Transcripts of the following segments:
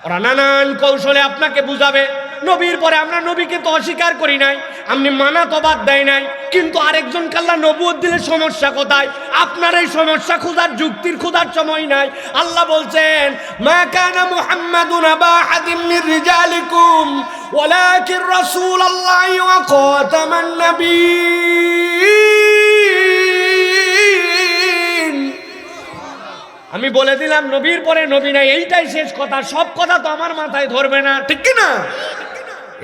ওরা নানান কৌশলে আপনাকে বুঝাবে। নবীর পরে আমরা নবীকে তো অস্বীকার করি নাই, আপনি মানা তো বাদ দেয় নাই, কিন্তু আরেকজন আল্লাহ নবুয়ত দিলে সমস্যা কোথায়? আপনার এই সমস্যা খোঁজার, যুক্তির খোঁজার সময় নাই। আল্লাহ বলছেন, মা কানা মুহাম্মাদুন আবা আহাদিম মির রিজালিকুম ওয়ালাকিন রাসূলুল্লাহি ওয়া খাতামান নাবিয়্যিন। আমি বলে দিলাম নবীর পরে নবী নাই, এইটাই শেষ কথা। সব কথা তো আমার মাথায় ধরবে না, ঠিক কি না?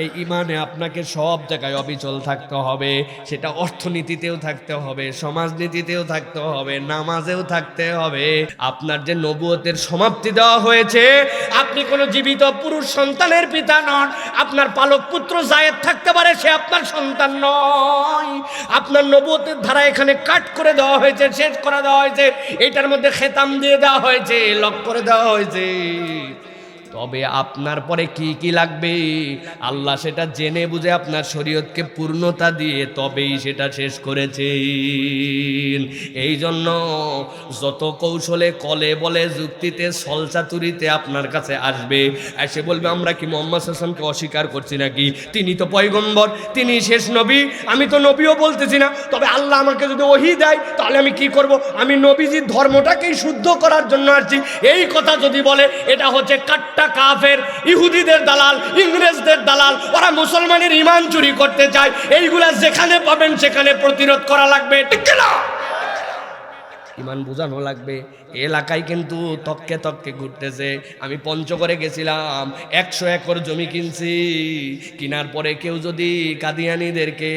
এই ইমানে আপনাকে সব জায়গায় অবিচল থাকতে হবে। সেটা অর্থনীতিতেও থাকতে হবে, সমাজনীতিতেও থাকতে হবে, নামাজেও থাকতে হবে। আপনার যে নবুয়তের সমাপ্তি দেওয়া হয়েছে, আপনি কোনো জীবিত পুরুষ সন্তানের পিতা নন। আপনার পালক পুত্র জায়েদ থাকতে পারে, সে আপনার সন্তান নয়। আপনার নবুয়তের ধারা এখানে কাট করে দেওয়া হয়েছে, শেষ করে দেওয়া হয়েছে। এটার মধ্যে খেতাম দিয়ে দেওয়া হয়েছে, লক করে দেওয়া হয়েছে। তবে আপনার পরে কি কি লাগবে আল্লাহ সেটা জেনে বুঝে আপনার শরীয়তকে পূর্ণতা দিয়ে তবেই সেটা শেষ করেছেন। এই জন্য যত কৌশলে, কলে বলে, যুক্তিতে, ছলচাতুরিতে আপনার কাছে আসবে, এসে বলবে আমরা কি মুহাম্মদ সাল্লাল্লাহু আলাইহি ওয়াসাল্লামকে অস্বীকার করছি নাকি? তিনি তো পয়গম্বর, তিনি শেষ নবী। আমি তো নবীও বলতেছি না, তবে আল্লাহ আমাকে যদি ওহী দেয় তাহলে আমি কি করব? আমি নবীজির ধর্মটাকেই শুদ্ধ করার জন্য আসছি। এই কথা যদি বলে, এটা হচ্ছে কাট্টা কাফের, ইহুদিদের দালাল, ইংরেজদের দালাল। ওরা মুসলমানের ঈমান চুরি করতে চায়। এইগুলা যেখানে পাবেন সেখানে প্রতিরোধ করা লাগবে, ঠিক না? ঈমান বুঝানো লাগবে। এলাকায় কিন্তু তককে তককে ঘুরতেছে। আমি পঞ্চগড়ে গেছিলাম, 100 একর জমি কিনছি। কেনার পরে কেউ যদি কাদিয়ানীদেরকে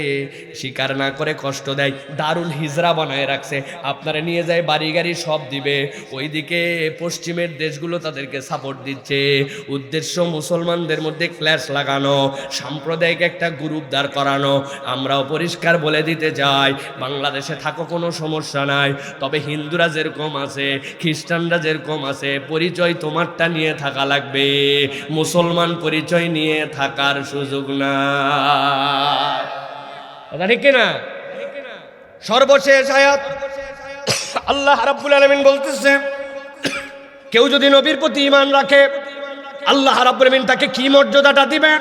স্বীকার না করে কষ্ট দেয়, দারুল হিজরা বানায় রাখছে। আপনারা নিয়ে যায়, বাড়ি গাড়ি সব দিবে। ওইদিকে পশ্চিমের দেশগুলো তাদেরকে সাপোর্ট দিচ্ছে। উদ্দেশ্য মুসলমানদের মধ্যে ক্ল্যাশ লাগানো, সাম্প্রদায়িক একটা গ্রুপ দাঁড় করানো। আমরাও পরিষ্কার বলে দিতে চাই, বাংলাদেশে থাকো কোনো সমস্যা নাই, তবে হিন্দুরা যেরকম আছে, খ্রিস্টানরা যেরকম আছে, পরিচয় তোমারটা নিয়ে থাকা লাগবে। মুসলমান পরিচয় নিয়ে থাকার সুযোগ না, ঠিক না? সর্বশেষ আয়াত আল্লাহ রাব্বুল আলামিন বলতেছে, কেউ যদি নবীর প্রতি ঈমান রাখে, আল্লাহ রাব্বুল আলামিন তাকে কি মর্যাদাটা দিবেন?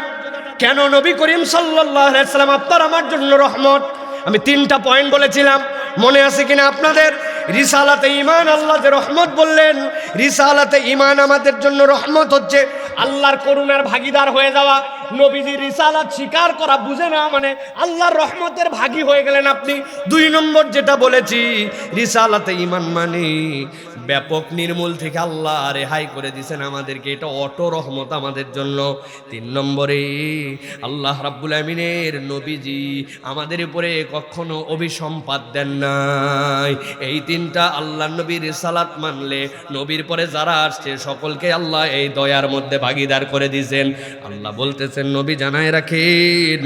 কেন নবী করিম সাল্লাল্লাহু আলাইহি ওয়াসাল্লাম আপনার আমার জন্য রহমত। আমি 3টা পয়েন্ট বলেছিলাম, মনে আছে কিনা আপনাদের? রিসালাতে ঈমান, আল্লাহ যে রহমত বললেন, রিসালাতে ঈমান আমাদের জন্য রহমত হচ্ছে আল্লাহর করুণার ভাগীদার হয়ে যাওয়া। নবীজির রিসালাত স্বীকার করা বুঝে না মানে আল্লাহর রহমতের ভাগী হয়ে গেলেন আপনি। 2 নম্বর যেটা বলেছি, রিসালাতে ঈমান মানে ব্যাপক নির্মূল থেকে আল্লাহ রেহাই করে দিয়েছেন আমাদেরকে, এটা অটো রহমত আমাদের জন্য। 3 নম্বরে আল্লাহ রাব্বুল আমিনের নবীজি আমাদের উপরে কখনো অভিসম্পাত দেন নাই। এই 3টা আল্লাহ নবীর রিসালাত মানলে, নবীর পরে যারা আসছে সকলকে আল্লাহ এই দয়ার মধ্যে ভাগীদার করে দিয়েছেন। আল্লাহ বলতেছেন, নবী জানায় রাখেন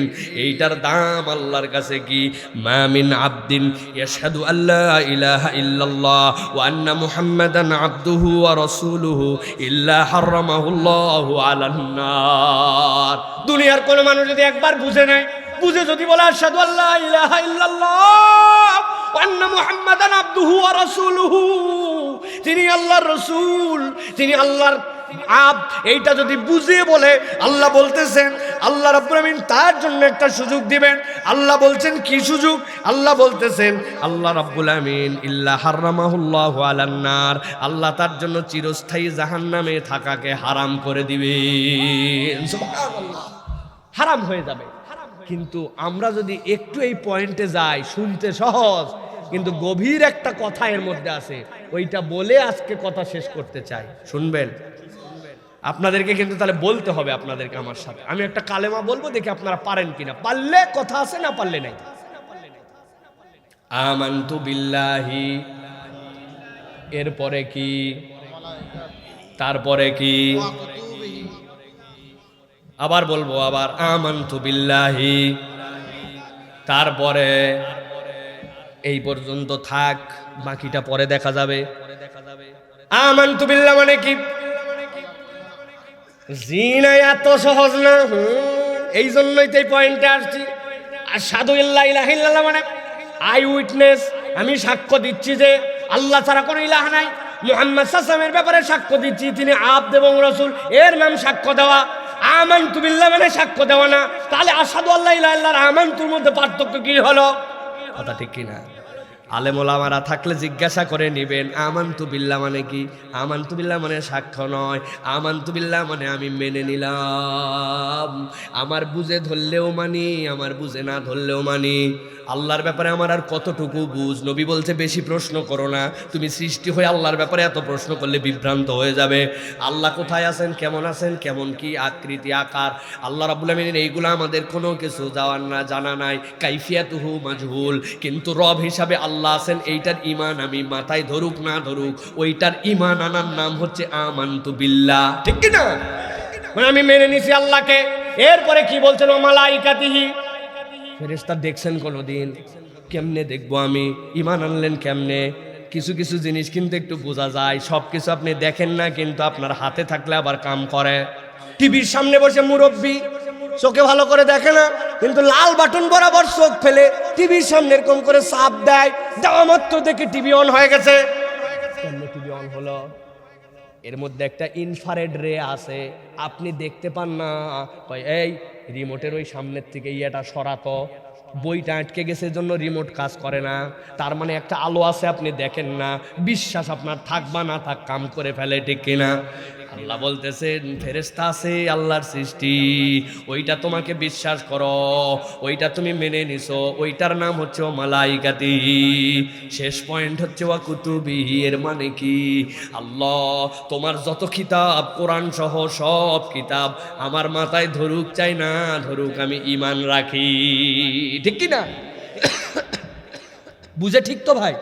এইটার দাম আল্লাহর কাছে কি? মা মিন আবদিন ইয়াশহাদু আল্লা ইলাহা ইল্লাল্লাহ ওয়া আন্না মুহাম্মাদান আবদুহু ওয়া রাসূলুহু ইল্লা হারামাহুল্লাহু আলান নার। দুনিয়ার কোন মানুষ যদি একবার বুঝে নেয়, বুঝে যদি বলে আশহাদু আল্লা ইলাহা ইল্লাল্লাহ ওয়া আন্না মুহাম্মাদান আবদুহু ওয়া রাসূলুহু, তিনি আল্লাহর রাসূল, তিনি আল্লাহর আব, এইটা যদি বুঝিয়ে বলে, আল্লাহ বলতেছেন আল্লাহ রাব্বুল আমিন তার জন্য একটা সুযোগ দিবেন। আল্লাহ বলছেন কি সুযোগ? আল্লাহ বলতেছেন আল্লাহ রাব্বুল আমিন ইল্লা হারামাহুল্লাহু আলান নার, আল্লাহ তার জন্য চিরস্থায়ী জাহান্নামে থাকাকে হারাম করে দিবেন। সুবহানাল্লাহ, হারাম হয়ে যাবে। কিন্তু আমরা যদি একটু এই পয়েন্টে যাই, শুনতে সহজ কিন্তু গভীর একটা কথা এর মধ্যে আছে, ওইটা বলে আজকে কথা শেষ করতে চাই। শুনবেন? আপনাদেরকে কিন্তু তাহলে বলতে হবে আপনাদেরকে আমার সাথে। আমি একটা কালেমা বলবো, দেখি আপনারা পারেন কিনা। পারলে কথা আছে, না পারলে নাই। আমানতু বিল্লাহি, এরপরে কি? তারপরে কি? আবার বলবো, আবার আমানতু বিল্লাহি, তারপরে এই পর্যন্ত থাক, বাকিটা পরে দেখা যাবে। আমানতু বিল্লাহ মানে কি? জিনা এত সহজ না, এই জন্যই তো এই পয়েন্টে আসছি। আশহাদু আল্লা ইলাহা ইল্লাল্লাহ মানে আই উইটনেস, আমি সাক্ষ্য দিচ্ছি যে আল্লাহ ছাড়া কোনো ইলাহ নাই। মুহাম্মদ সাল্লাল্লাহু ব্যাপারে সাক্ষ্য দিচ্ছি তিনি আবদ এবং রাসূল, এর নাম সাক্ষ্য দেওয়া। আমানতু বিল্লাহ মানে সাক্ষ্য দেওয়া না। তাহলে আশহাদু আল্লা ইলাহা ইল্লাল্লাহ আমানতুর মধ্যে পার্থক্য কি হলো? কথা ঠিক কিনা? আলেম ওলামারা থাকলে জিজ্ঞাসা করে নিবেন আমানতু বিল্লাহ মানে কি। আমানতু বিল্লাহ মানে সাক্ষ্য নয়, আমানতু বিল্লাহ মানে আমি মেনে নিলাম। আমার বুঝে ধরলেও মানি, আমার বুঝে না ধরলেও মানি। আল্লাহর ব্যাপারে আমার আর কতটুকু বুঝ? নবী বলছে বেশি প্রশ্ন করো না, তুমি সৃষ্টি হয়ে আল্লাহর ব্যাপারে এত প্রশ্ন করলে বিভ্রান্ত হয়ে যাবে। আল্লাহ কোথায় আছেন, কেমন আছেন, কেমন কি আকৃতি আকার, আল্লাহ রাব্বুল আমিন এইগুলো আমাদের কোনো কিছু যাওয়ার না, জানা নাই। কাইফিয়াতুহু মাজহুল, কিন্তু রব হিসাবে আল্লাহ আছেন এইটার ঈমান আমি মাথায় ধরুক না ধরুক, ওইটার ঈমান আনার নাম হচ্ছে আমানতু বিল্লাহ। ঠিক কি না? মানে আমি মেনে নিছি আল্লাহকে। এরপরে কি বলছেন? ও মালাইকাতিহি, ফেরেশতা দেখছেন কোনোদিন? কেমনে দেখবো আমি? ঈমান আনলেন কেমনে? কিছু কিছু জিনিস কিন্তু একটু বোঝা যায়, সব কিছু আপনি দেখেন না, কিন্তু আপনার হাতে থাকলে আবার কাম করে। টিভির সামনে বসে মুরব্বী চোখে ভালো করে দেখে না, কিন্তু লাল বাটন বরাবর চোখ ফেলে টিভির সামনে এরকম করে চাপ দেয়, দেওয়া মাত্র দেখে টিভি অন হয়ে গেছে। কেমনে টিভি অন হলো? এর মধ্যে একটা ইনফ্রারেড রে আছে, আপনি দেখতে পান না। এই রিমোটের ওই সামনের থেকে ইয়েটা সরাতো, বইটা আটকে গেছে জন্য রিমোট কাজ করে না। তার মানে একটা আলো আছে, আপনি দেখেন না। বিশ্বাস আপনার থাক বা না থাক কাম করে ফেলে। ঠিক কিনা? আল্লাহ বলতেছেন ফেরেশতা আছে আল্লাহর সৃষ্টি, ওইটা তোমাকে বিশ্বাস করো, ওইটা তুমি মেনে নিছো, ওইটার নাম হচ্ছে ও মালাইকাতি। শেষ পয়েন্ট হচ্ছে ওয়া কুতুবিহি, এর মানে কি? আল্লাহ তোমার যত কিতাব, কোরআন সহ সব কিতাব আমার মাথায় ধরুক চাই না ধরুক, আমি ঈমান রাখি। ঠিক কি না? বুঝে ঠিক তো ভাই?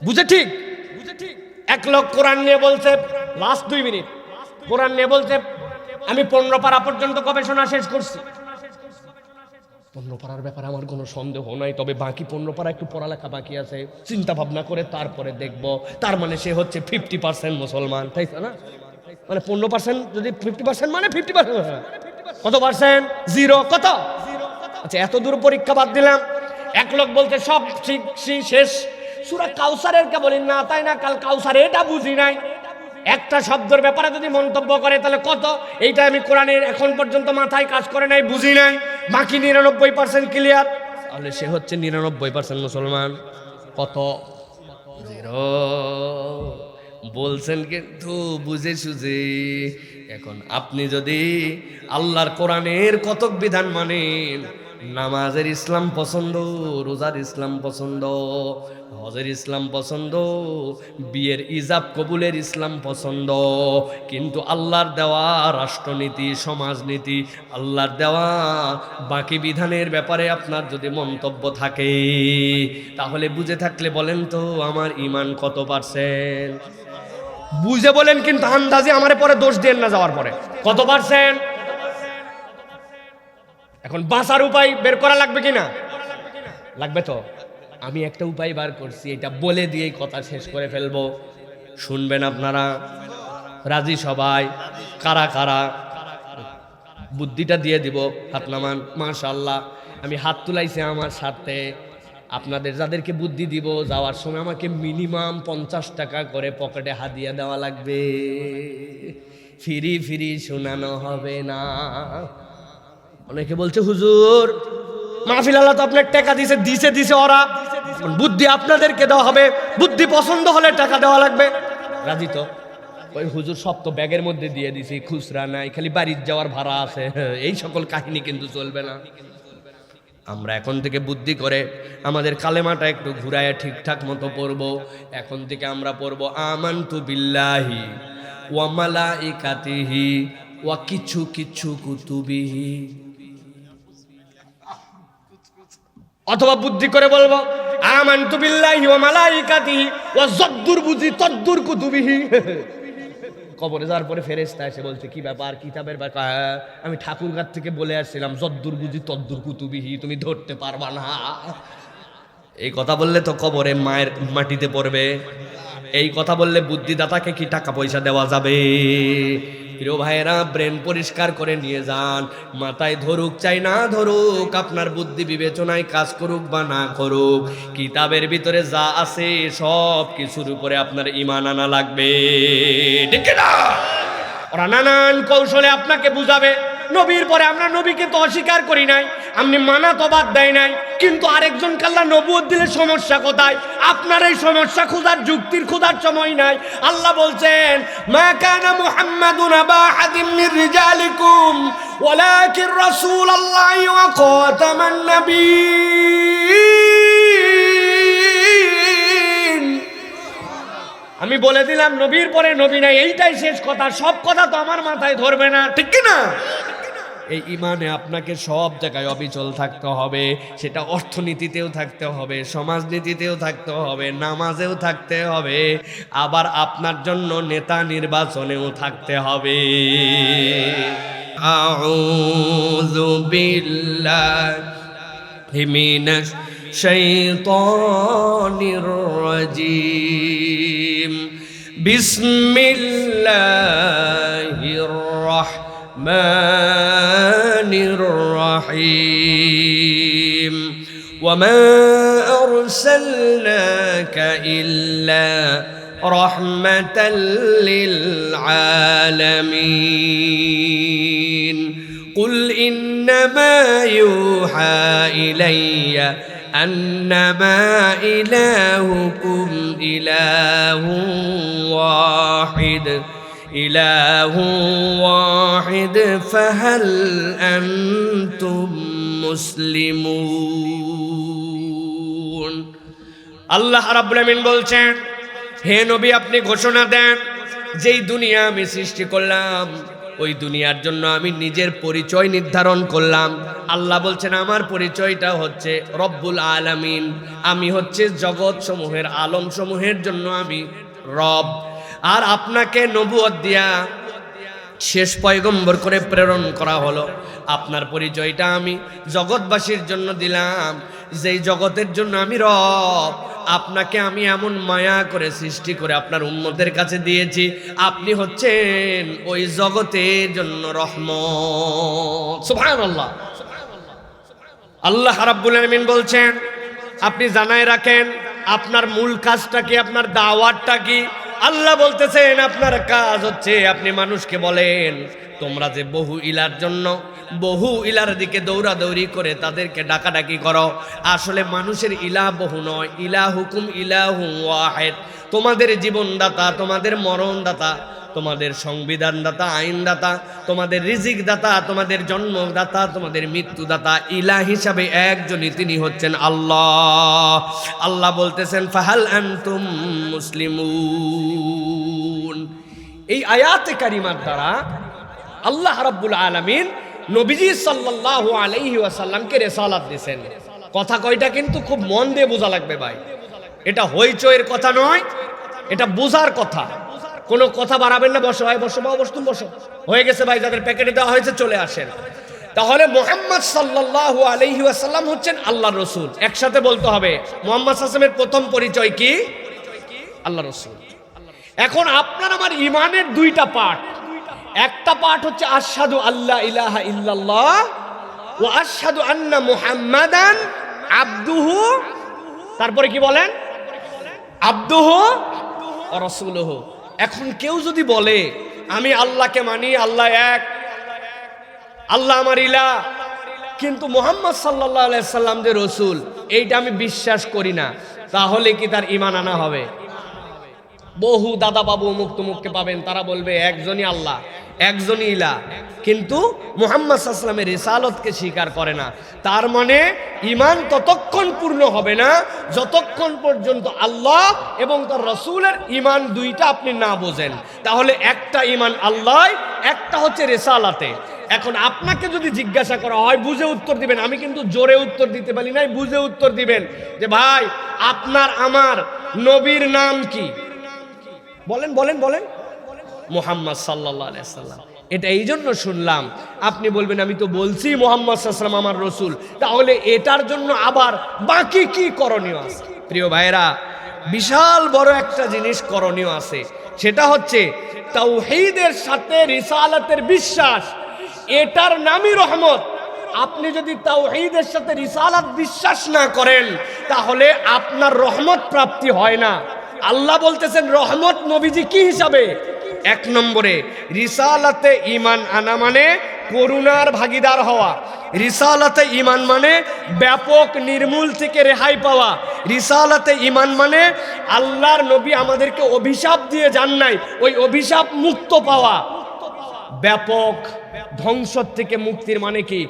বুঝে ঠিক? এক লোক কোরআন নিয়ে বলছে, লাস্ট 2 মিনিট কোরআন নিয়ে বলছে আমি 15 পারা পর্যন্ত গবেষণা শেষ করছি। 15 পারার ব্যাপারে আমার কোনো সন্দেহ নাই, তবে বাকি 15 পারা একটু পড়ালেখা বাকি আছে, চিন্তা ভাবনা করে তারপরে দেখব। তার মানে সে হচ্ছে 50% মুসলমান, তাই না? মানে 15% যদি 50% মানে 50%, কত পার্সেন্ট? 0। কত? আচ্ছা, এত দূর পরীক্ষা বাদ দিলাম। এক লোক বলতে সব শিখছি শেষ, সূরা কাউসারের কে বলেন না তাই না, কাল কাউসার এটা বুঝি নাই, একটা শব্দের ব্যাপারে যদি মন্তব্য করে তাহলে কত? এইটা আমি কোরআনের এখন পর্যন্ত মাথায় কাজ করে নাই, বুঝি নাই, বাকি 99% ক্লিয়ার, তাহলে সে হচ্ছে 99% মুসলমান। কত? 0 বলছেন কিন্তু বুঝে সুঝে। এখন আপনি যদি আল্লাহর কোরআনের কতক বিধান মানেন, নামাজের ইসলাম পছন্দ, রোজার ইসলাম পছন্দ, হজের ইসলাম পছন্দ, বিয়ের ইজাব কবুলের ইসলাম পছন্দ, কিন্তু আল্লাহর দেওয়া রাষ্ট্রনীতি, সমাজনীতি, আল্লাহর দেওয়া বাকি বিধানের ব্যাপারে আপনার যদি মন্তব্য থাকে, তাহলে বুঝে থাকলে বলেন তো আমার ঈমান কত পার্সেন্ট? বুঝে বলেন, কিন্তু আন্দাজে আমারে পরে দোষ দেন না যাওয়ার পরে। কত পার্সেন্ট? এখন বাঁচার উপায় বের করা লাগবে কিনা? লাগবে তো। আমি একটা উপায় বার করছি, এটা বলে দিয়েই কথা শেষ করে ফেলবো, শুনবেন আপনারা? রাজি সবাই? কারা কারা? বুদ্ধিটা দিয়ে দিব, হাত নামান। মাশাআল্লাহ, আমি হাত তুলাইছি আমার সাথে। আপনাদের যাদেরকে বুদ্ধি দিব, যাওয়ার সময় আমাকে মিনিমাম 50 টাকা করে পকেটে হাদিয়া দেওয়া লাগবে, ফিরি ফিরি শোনানো হবে না। অনেকে বলছে হুজুর মাহফিল আল্লাহ তো আপনার টাকা দিছে, দিছে দিছে ওরা, বুদ্ধি আপনাদেরকে দেওয়া হবে, বুদ্ধি পছন্দ হলে টাকা দেওয়া লাগবে। রাজি তো? ওই হুজুর সব তো ব্যাগের মধ্যে দিয়ে দিছি, খুচরা নাই, খালি বাড়ির যাওয়ার ভাড়া আছে। এই সকল কাহিনী কিন্তু চলবে না। আমরা এখন থেকে বুদ্ধি করে আমাদের কালেমাটা একটু ঘুরায় ঠিকঠাক মতো পড়বো। এখন থেকে আমরা পড়বো আমানতু বিল্লাহি ওয়া মালাইকাতিহি ওয়া কিছু কিছু কুতুবিহি, অথবা বুদ্ধি করে বলবো আমানতু বিল্লাহি ওয়া মালাইকাতিহি ওয়া যদ্দুর বুঝি তদ্দুর কুতুবিহি। কবরে যাওয়ার পরে ফেরেশতা এসে বলছে কি ব্যাপার, কিতাবের ব্যাপার? আমি ঠাকুরগার থেকে বলে আসছিলাম যদ্দুর বুঝি তদ্দুর কুতুবিহি, তুমি ধরতে পারবা না। এই কথা বললে তো কবরে মায়ের মাটিতে পড়বে। এই কথা বললে বুদ্ধিদাতাকে কি টাকা পয়সা দেওয়া যাবে? প্রিয় ভাইয়েরা, ব্রেন পরিষ্কার করে নিয়ে যান। মাথায় ধরুক চাই না ধরুক, আপনার বুদ্ধি বিবেচনায় কাজ করুক বা না করুক, কিতাবের ভিতরে যা আছে সব কিছুর উপরে আপনার ঈমান আনা লাগবে, ঠিক না? ওরা নানান কৌশলে আপনাকে বুঝাবে। নবীর পরে আমরা নবীকে তো অস্বীকার করি নাই, আপনি মানা তো বাদ দেয় নাই, কিন্তু আরেকজন কাল্লা নবুয়ত দিলে সমস্যা কোথায়? আপনার এই সমস্যা খোঁজার, যুক্তির খোঁজার সময় নাই। আল্লাহ বলছেন, মা কানা মুহাম্মাদুন আবা আহাদিম মির রিজালিকুম ওয়ালাকিন রাসূলুল্লাহি ওয়া খাতামান নাবিয়্যিন। আমি বলে দিলাম নবীর পরে নবী নাই, এইটাই শেষ কথা। সব কথা তো আমার মাথায় ধরবে না, ঠিক কি না? এই ইমানে আপনাকে সব জায়গায় অবিচল থাকতে হবে। সেটা অর্থনীতিতেও থাকতে হবে, সমাজনীতিতেও থাকতে হবে, নামাজেও থাকতে হবে, আবার আপনার জন্য নেতা নির্বাচনেও থাকতে হবে। আউযু বিল্লাহি মিনাশ শাইতানির রাজীম। বিসমিল্লাহির রাহমানির রহিম। ওয়ামা আরসালনাকা ইল্লা রাহমাতাল লিল আলামিন। কুল ইন্নামা ইউহা ইলাইয়া أنما إلهكم إله واحد فهل أنتم مسلمون। আল্লাহ রাব্বুল আমিন বলছেন, হে নবী আপনি ঘোষণা দেন, যেই দুনিয়া আমি সৃষ্টি করলাম ওই দুনিয়ার জন্য আমি নিজের পরিচয় নির্ধারণ করলাম। আল্লাহ বলছেন আমার পরিচয়টা হচ্ছে রব্বুল আলামিন, আমি হচ্ছে জগৎ সমূহের আলম সমূহের জন্য আমি রব। আর আপনাকে নবুয়ত দিয়া শেষ পয়গম্বর করে প্রেরণ করা হলো। আপনার পরিচয়টা আমি জগৎবাসীর জন্য দিলাম, যেই জগতের জন্য আমি রব। আপনাকে আমি এমন মায়া করে সৃষ্টি করে আপনার উম্মতের কাছে দিয়েছি, আপনি হচ্ছেন ওই জগতের জন্য রহমত। সুবহানাল্লাহ। আল্লাহ রাব্বুল আলামিন বলছেন আপনি জানায় রাখেন আপনার মূল কাজটা কি, আপনার দাওয়াতটা কি। আল্লাহ বলতেছেন আপনার কাজ হচ্ছে আপনি মানুষকে বলেন তোমরা যে বহু ইলার জন্য বহু ইলার দিকে দৌড়াদৌড়ি করে তাদেরকে ডাকাডাকি করো, আসলে মানুষের ইলাহ বহু নয়, ইলাহুকুম ইলাহু ওয়াহিদ। তোমাদের জীবনদাতা, তোমাদের মরণদাতা, তোমাদের সংবিধানদাতা, আইনদাতা, তোমাদের রিজিকদাতা, তোমাদের জন্মদাতা, তোমাদের মৃত্যুদাতা, ইলাহ হিসাবে একজনই, তিনি হচ্ছেন আল্লাহ। আল্লাহ বলতেছেন ফাহাল আনতুম মুসলিমুন। এই আয়াতে কারিমার দ্বারা আল্লাহ রাব্বুল আলামিন নবীজি সাল্লাল্লাহু আলাইহি ওয়াসাল্লামকে রিসালাত দিয়েছেন। কথা কয়টা কিন্তু খুব মন দিয়ে বোঝা লাগবে ভাই, এটা হইচইয়ের কথা নয়, এটা বোঝার কথা। কোনো কথা বাড়াবেন না, বসো ভাই, বসো বাবা, বসতুম বসো, হয়ে গেছে ভাই, যাদের প্যাকেটে দেওয়া হয়েছে চলে আসেন। তাহলে মুহাম্মদ সাল্লাল্লাহু আলাইহি ওয়াসাল্লাম হচ্ছেন আল্লাহর রাসূল। একসাথে বলতে হবে, মুহাম্মদ সাল্লাল্লাহু আলাইহি ওয়াসাল্লামের প্রথম পরিচয় কি? আল্লাহর রাসূল। এখন আপনার আমার ঈমানের দুইটা পার্ট। একটা পার্ট হচ্ছে আশহাদু আল্লা ইলাহা ইল্লাল্লাহ ওয়া আশহাদু আন্না মুহাম্মাদান আবদুহু, তারপরে কি বলেন? আবদুহু ওয়া রাসূলুহু। এখন কেউ যদি বলে আমি আল্লাহকে মানি, আল্লাহ এক, আল্লাহ আমার ইলাহ, কিন্তু মুহাম্মদ সাল্লাল্লাহু আলাইহি সাল্লাম যে রাসূল এইটা আমি বিশ্বাস করি না, তাহলে কি তার ঈমান আনা হবে? বহু দাদা বাবু অমুক তমুককে পাবেন, তারা বলবে একজনই আল্লাহ, একজনই ইলাহ, কিন্তু মুহাম্মদ সাল্লাল্লাহু আলাইহি সাল্লামের রিসালাতকে স্বীকার করে না। তার মানে ঈমান ততক্ষণ পূর্ণ হবে না যতক্ষণ পর্যন্ত আল্লাহ এবং তার রাসূলের ঈমান দুইটা আপনি না বোঝেন। তাহলে একটা ঈমান আল্লাহ, একটা হচ্ছে রিসালাতে। এখন আপনাকে যদি জিজ্ঞাসা করা হয় বুঝে উত্তর দিবেন, আমি কিন্তু জোরে উত্তর দিতে পারি নাই, বুঝে উত্তর দিবেন যে ভাই আপনার আমার নবীর নাম কি? বলেন বলেন বলেন। মুহাম্মদ সাল্লাল্লাহু আলাইহি সাল্লাম। এটা এই জন্য শুনলাম আপনি বলবেন আমি তো বলছি মুহাম্মদ সাল্লাল্লাহু আলাইহি সাল্লাম আমার রাসূল, তাহলে এটার জন্য আবার বাকি কি করণীয় আছে? প্রিয় ভাইরা, বিশাল বড় একটা জিনিস করণীয় আছে, সেটা হচ্ছে তাওহীদের সাথে রিসালাতের বিশ্বাস। এটার নামই রহমত। আপনি যদি তাওহীদের সাথে রিসালাত বিশ্বাস না করেন তাহলে আপনার রহমত প্রাপ্তি হয় না। আল্লাহ বলতেছেন রহমত নবীজি কি হিসাবে? এক নম্বরে রিসালাতে ঈমান আনা মানে করুণার ভাগীদার হওয়া। রিসালাতে ঈমান মানে ব্যাপক নির্মূল থেকে রেহাই পাওয়া। রিসালাতে ঈমান মানে আল্লাহর নবী আমাদেরকে অভিশাপ দিয়ে যান নাই, ওই অভিশাপ মুক্ত পাওয়া। ব্যাপক ধ্বংস থেকে মুক্তির মানে কি?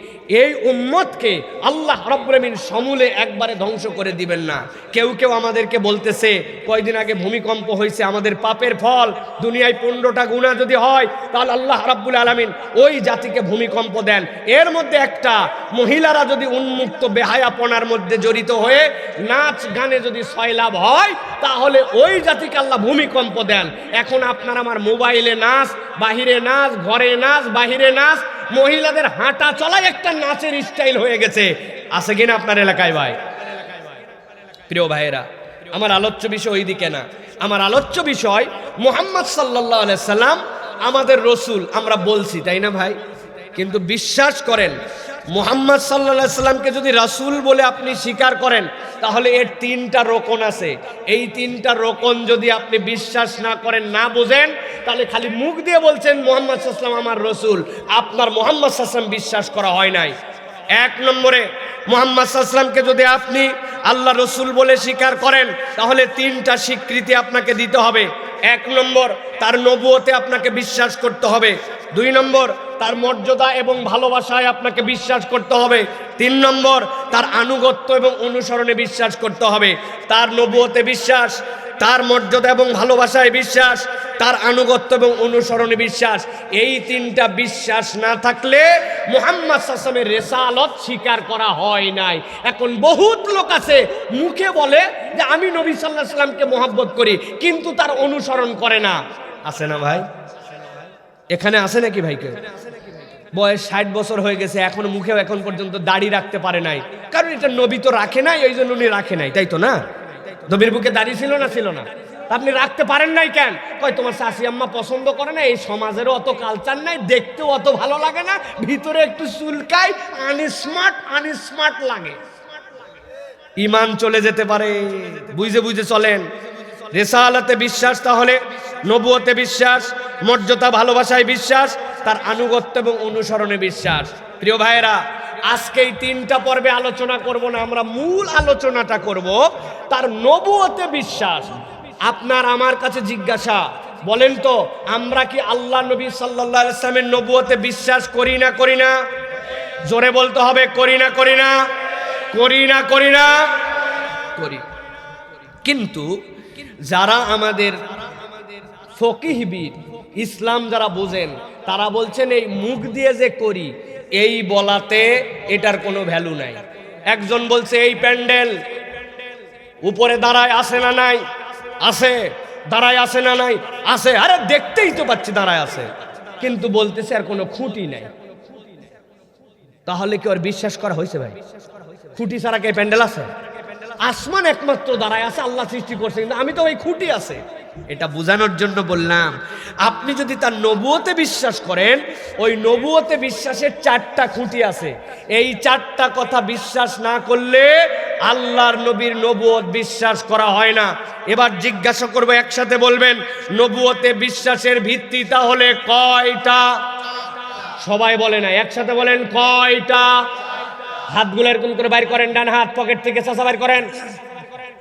এই উম্মতকে আল্লাহ রাব্বুল আমিন সমূলে একবারে ধ্বংস করে দিবেন না। কেউ কেউ আমাদেরকে বলতেছে, কয়দিন আগে ভূমিকম্প হয়েছে, আমাদের পাপের ফল দুনিয়ায় 15টা গুনাহ যদি হয় তাহলে আল্লাহ রাব্বুল আলামিন ওই জাতিকে ভূমিকম্প দেন। এর মধ্যে একটা মহিলারা যদি উন্মুক্ত বেহায়াপনার মধ্যে জড়িত হয়ে নাচ গানে যদি সয়লাভ হয় তাহলে ওই জাতিকে আল্লাহ ভূমিকম্প দেন। এখন আপনার আমার মোবাইলে নাচ, বাহিরে নাচ, ঘরে নাচ, বাহিরে নাচ, মহিলাদের হাঁটা চলাই একটা নাচের স্টাইল হয়ে গেছে। আছে কিনা আপনার এলাকায় ভাই? প্রিয় ভাইয়েরা, আমার আলোচ্য বিষয় ওই দিকে না। আমার আলোচ্য বিষয় মুহাম্মদ সাল্লাল্লাহু আলাইহি সাল্লাম আমাদের রসুল, আমরা বলছি তাই না ভাই? কিন্তু বিশ্বাস করেন মুহাম্মদ সাল্লাল্লাহু আলাইহি সাল্লামকে যদি রাসূল বলে আপনি স্বীকার করেন তাহলে এর 3টা রোকন আছে। এই 3টা রোকন যদি আপনি বিশ্বাস না করেন, না বোঝেন, তাহলে খালি মুখ দিয়ে বলছেন মুহাম্মদ সাল্লাল্লাহু আলাইহি সাল্লাম আমার রসুল, আপনার মুহাম্মদ সাল্লাল্লাহু আলাইহি সাল্লাম বিশ্বাস করা হয় নাই। এক নম্বরে মুহাম্মদ সাল্লাল্লাহু আলাইহি সাল্লামকে যদি আপনি আল্লাহ রসুল বলে স্বীকার করেন তাহলে 3টা স্বীকৃতি আপনাকে দিতে হবে। এক নম্বর, তার নবুয়তে আপনাকে বিশ্বাস করতে হবে। 2 নম্বর, তার মর্যাদা এবং ভালোবাসায় আপনাকে বিশ্বাস করতে হবে। 3 নম্বর, তার আনুগত্য এবং অনুসরণে বিশ্বাস করতে হবে। তার নবুয়তে বিশ্বাস, তার মর্যাদা এবং ভালোবাসায় বিশ্বাস, তার আনুগত্য এবং অনুসরণে বিশ্বাস। এই 3টা বিশ্বাস না থাকলে মুহাম্মদ সাল্লাল্লাহু আলাইহি ওয়াসাল্লামের রিসালাত স্বীকার করা হয় নাই। এখন বহুত লোক আছে মুখে বলে যে আমি নবী সাল্লাল্লাহু আলাইহি ওয়াসাল্লামকে মহব্বত করি, কিন্তু তার অনুসরণ করে না। আছে না ভাই? এখানে আছে নাকি ভাই? কেউ বয়স 60 বছর হয়ে গেছে, এখন মুখেও এখন পর্যন্ত দাড়ি রাখতে পারে নাই, কারণ এটা নবী তো রাখে নাই, এই জন্য উনি রাখে নাই, তাই তো না? নবীর বুকে দাড়ি ছিল না? ছিল না। আপনি রাখতে পারেন নাই কেন? কয় তোমার শাশি আম্মা পছন্দ করে না, এই সমাজেরও অত কালচার নাই, দেখতেও অত ভালো লাগে না, ভিতরে একটু চুলকায়, আনস্মার্ট লাগে। ঈমান চলে যেতে পারে, বুঝে বুঝে চলেন। রিসালাতে বিশ্বাস, তাহলে নবুয়তে বিশ্বাস, মর্যাদা ভালোবাসায় বিশ্বাস, তার আনুগত্য এবং অনুসরণে বিশ্বাস। প্রিয় ভাইয়েরা, আজকে এই 3টা পর্বে আলোচনা করব না, আমরা মূল আলোচনাটা করব তার নবুয়তে বিশ্বাস। আপনার আমার কাছে জিজ্ঞাসা, বলেন তো আমরা কি আল্লাহ নবী সাল্লাল্লাহু আলাইহি ওয়াসাল্লামের নবুয়তে বিশ্বাস করি না? করি না? জোরে বলতে হবে, করি না? করি না? করি না? করি না? করি। কিন্তু যারা আমাদের ফকিহবিদ, ইসলাম যারা বোঝেন, তারা বলছেন এই মুখ দিয়ে যে করি এই বলাতে এটার কোনো ভ্যালু নাই। একজন বলছে এই প্যান্ডেল উপরে দাঁড়ায় আছে না নাই? আছে। দাঁড়ায় আছে না নাই? আছে। আরে দেখতেই তো পাচ্ছি দাঁড়ায় আছে, কিন্তু বলতেছে আর কোনো খুঁটি নাই। তাহলে কি ওর বিশ্বাস করা হয়েছে ভাই? খুঁটি ছাড়া কে প্যান্ডেল আছে? আসমান একমাত্র দাঁড়ায় আছে, আল্লাহ সৃষ্টি করছে, কিন্তু আমি তো ওই খুঁটি আছে। এটা বোঝানোর জন্য বললাম, আপনি যদি তার নবুয়তে বিশ্বাস করেন, ওই নবুয়তে বিশ্বাসের 4টা খুঁটি আছে। এই 4টা কথা বিশ্বাস না করলে আল্লাহর নবীর নবুয়ত বিশ্বাস করা হয় না। এবার জিজ্ঞাসা করবো, একসাথে বলবেন, নবুয়তে বিশ্বাসের ভিত্তি তাহলে কয়টা? সবাই বলে না, একসাথে বলেন কয়টা? হাতগুলো এরকম করে বাইর করেন, ডান হাত পকেট থেকে চাচা বাইর করেন।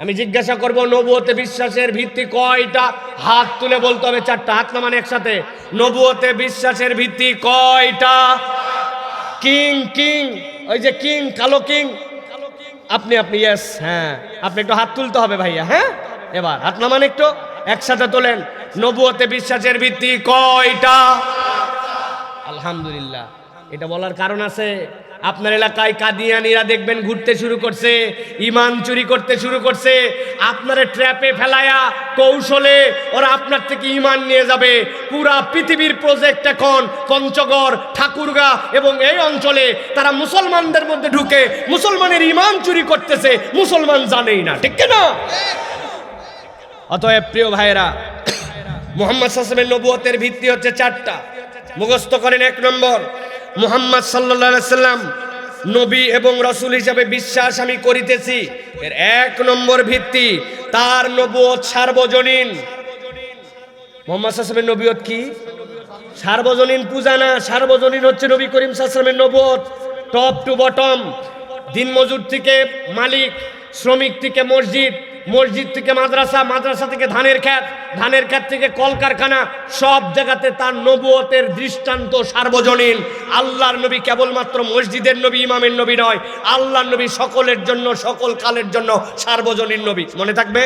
আমি জিজ্ঞাসা করব নবুয়তে বিশ্বাসের ভিত্তি কয়টা? হাত তুলে বলতে হবে 4টা। হাত নামান একসাথে। নবুয়তে বিশ্বাসের ভিত্তি কয়টা? কিং, ওই যে কিং, কালো কিং, আপনি ইয়েস, হ্যাঁ, আপনি একটু হাত তুলতে হবে ভাইয়া। হ্যাঁ, এবার হাত নামান একটু, একসাথে তোলেন। নবুয়তে বিশ্বাসের ভিত্তি কয়টা? আলহামদুলিল্লাহ। এটা বলার কারণ আছে, আপনার এলাকায় কাদিয়ানিরা দেখবেন ঘুরতে শুরু করছে, ঈমান চুরি করতে শুরু করছে। আপনারে ট্র্যাপে ফেলায়া কৌশলে ওরা আপনার থেকে ঈমান নিয়ে যাবে। পুরা পৃথিবীর প্রজেক্ট এখন পঞ্চগড়, ঠাকুরগাঁ এবং এই অঞ্চলে তারা মুসলমানদের মধ্যে ঢুকে মুসলমানের ঈমান চুরি করতেছে, মুসলমান জানেই না, ঠিক না? অতএব প্রিয় ভাইরা, মুহাম্মদ সাল্লাল্লাহু আলাইহি ওয়াসাল্লামের নবুয়তের ভিত্তি হচ্ছে চারটা, মুখস্থ করেন। 1 নম্বর, মুহাম্মদ সাল্লাল্লাহু আলাইহি ওয়াসাল্লাম নবী এবং রাসূল হিসাবে বিশ্বাস আমি করিতেছি। এর 1 নম্বর ভিত্তি, তার নবুয়ত সার্বজনীন। মুহাম্মদ সাল্লাল্লাহু আলাইহি ওয়াসাল্লামের নবুয়ত কি? সার্বজনীন পূজা না, সার্বজনীন হচ্ছে নবী করিম সাল্লাল্লাহু আলাইহি ওয়াসাল্লামের নবুয়ত। টপ টু বটম, দিনমজুর থেকে মালিক, শ্রমিক থেকে মসজিদ, মসজিদ থেকে মাদ্রাসা, মাদ্রাসা থেকে ধানের ক্ষেত, ধানের ক্ষেত থেকে কলকারখানা, সব জায়গাতে তার নবুয়তের দৃষ্টান্ত সার্বজনীন। আল্লাহর নবী কেবলমাত্র মসজিদের নবী, ইমামের নবী নয়, আল্লাহর নবী সকলের জন্য, সকল কালের জন্য সার্বজনীন নবী। মনে থাকবে।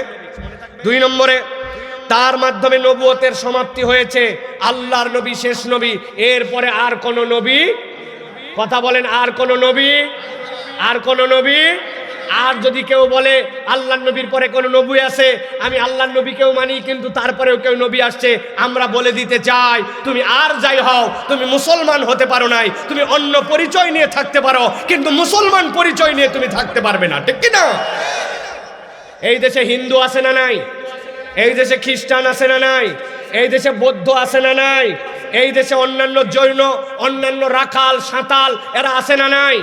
2 নম্বরে, তার মাধ্যমে নবুয়তের সমাপ্তি হয়েছে। আল্লাহর নবী শেষ নবী, এরপরে আর কোন নবী, কথা বলেন, আর কোন নবী, আর কোন নবী। আর যদি কেউ বলে আল্লাহর নবীর পরে কোন নবী আছে, আমি আল্লাহর নবীকেও মানি, কিন্তু তারপরেও কেউ নবী আসছে, আমরা বলে দিতে চাই, তুমি আর যাই হও, তুমি মুসলমান হতে পারো নাই। তুমি অন্য পরিচয় নিয়ে থাকতে পারো, কিন্তু মুসলমান পরিচয় নিয়ে তুমি থাকতে পারবে না, ঠিক কি না? এই দেশে হিন্দু আছে না নাই? এই দেশে খ্রিস্টান আছে না নাই? এই দেশে বৌদ্ধ আছে না নাই? এই দেশে অন্যান্য জৈন, অন্যান্য রাখাল, সাঁতাল, এরা আছে না নাই?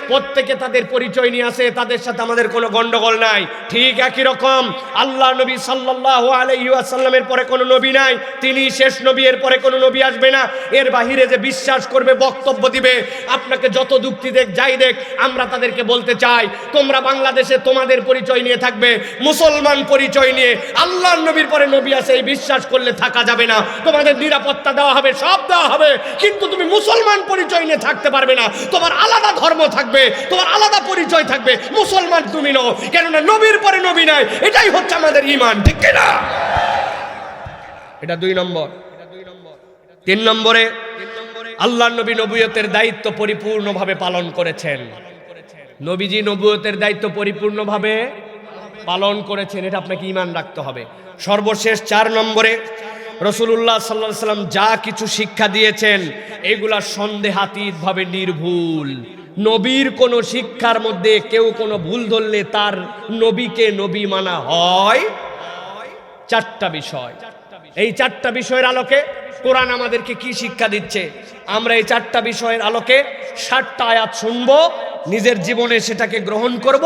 প্রত্যেকে তাদের পরিচয় নিয়ে আসে, তাদের সাথে আমাদের কোনো গন্ডগোল নাই। ঠিক একই রকম আল্লাহ নবী সাল্লাল্লাহু আলাইহি ওয়াসাল্লামের পরে কোনো নবী নাই, তিনি শেষ নবী, এর পরে কোনো নবী আসবে না। এর বাহিরে যে বিশ্বাস করবে, বক্তব্য দিবে, আপনাকে যত যুক্তি দেখ, যাই দেখ, আমরা তাদেরকে বলতে চাই, তোমরা বাংলাদেশে তোমাদের পরিচয় নিয়ে থাকবে, মুসলমান পরিচয় নিয়ে। আল্লাহর নবীর পরে নবী আছে এই বিশ্বাস করলে থাকা যাবে না। তোমাদের নিরাপত্তা দেওয়া হবে, সব দেওয়া হবে, কিন্তু তুমি মুসলমান পরিচয় নিয়ে থাকতে পারবে না। তোমার আলাদা ধর্ম থাকবে, তোমার আলাদা পরিচয় থাকবে, মুসলমান তুমি নও, কেননা নবীর পরে নবী নাই। এটাই হচ্ছে আমাদের ঈমান, ঠিক কি না? এটা 2 নম্বর। 3 নম্বরে, আল্লাহর নবী নবুয়তের দায়িত্ব পরিপূর্ণভাবে পালন করেছেন। নবীজি নবুয়তের দায়িত্ব পরিপূর্ণভাবে পালন করেছেন, এটা আপনাকে ঈমান রাখতে হবে। সর্বশেষ 4 নম্বরে, রাসূলুল্লাহ সাল্লাল্লাহু আলাইহি ওয়াসাল্লাম যা কিছু শিক্ষা দিয়েছেন, এগুলা সন্দেহাতীতভাবে নির্ভুল। নবীর কোন শিক্ষার মধ্যে কেউ কোনো ভুল ধরলে তার নবীকে নবী মানা হয়। 4টা বিষয়, এই 4টা বিষয়ের আলোকে কোরআন আমাদেরকে কি শিক্ষা দিচ্ছে, আমরা এই 4টা বিষয়ের আলোকে 60টা আয়াত শুনবো, নিজের জীবনে সেটাকে গ্রহণ করব,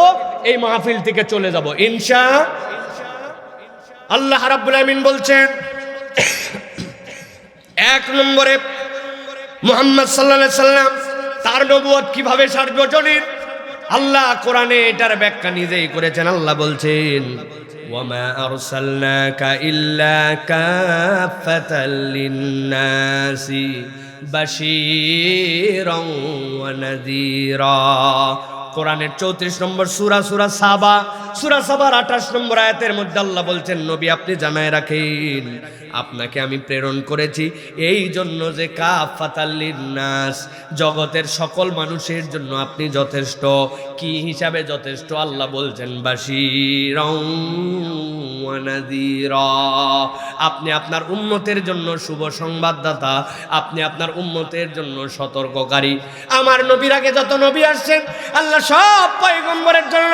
এই মাহফিল থেকে চলে যাব ইনশাআল্লাহ। আল্লাহ রাব্বুল আমিন বলছেন, 1 নম্বরে, মুহাম্মদ সাল্লাল্লাহু আলাইহি ওয়াসাল্লাম তার নবুয়ত কিভাবে সার্বজনীন, আল্লাহ কোরআনে এটার ব্যাখ্যা নিজেই করেছেন। আল্লাহ বলছেন, ওয়ামা আরসালনাকা ইল্লা কাফাতাল লিন্নাসি বাশীরাও ওয়া নাযীরা। কোরআনের 34 নম্বর সূরা, সূরা সাবা, সূরা সাবার 28 নম্বর আয়াতের মধ্যে আল্লাহ বলছেন, নবী আপনি জানায় রাখেন, আপনাকে আমি প্রেরণ করেছি এই জন্য যে কাফাতাল লিন্নাস, জগতের সকল মানুষের জন্য আপনি যথেষ্ট। কি হিসাবে যথেষ্ট? আল্লাহ বলছেন, বাশীরাও ওয়া নাযীরা, আপনি আপনার উম্মতের জন্য শুভ সংবাদদাতা, আপনি আপনার উম্মতের জন্য সতর্ককারী। আমার নবীর আগে যত নবী আসছেন, আল্লাহ সব পয়গম্বরের জন্য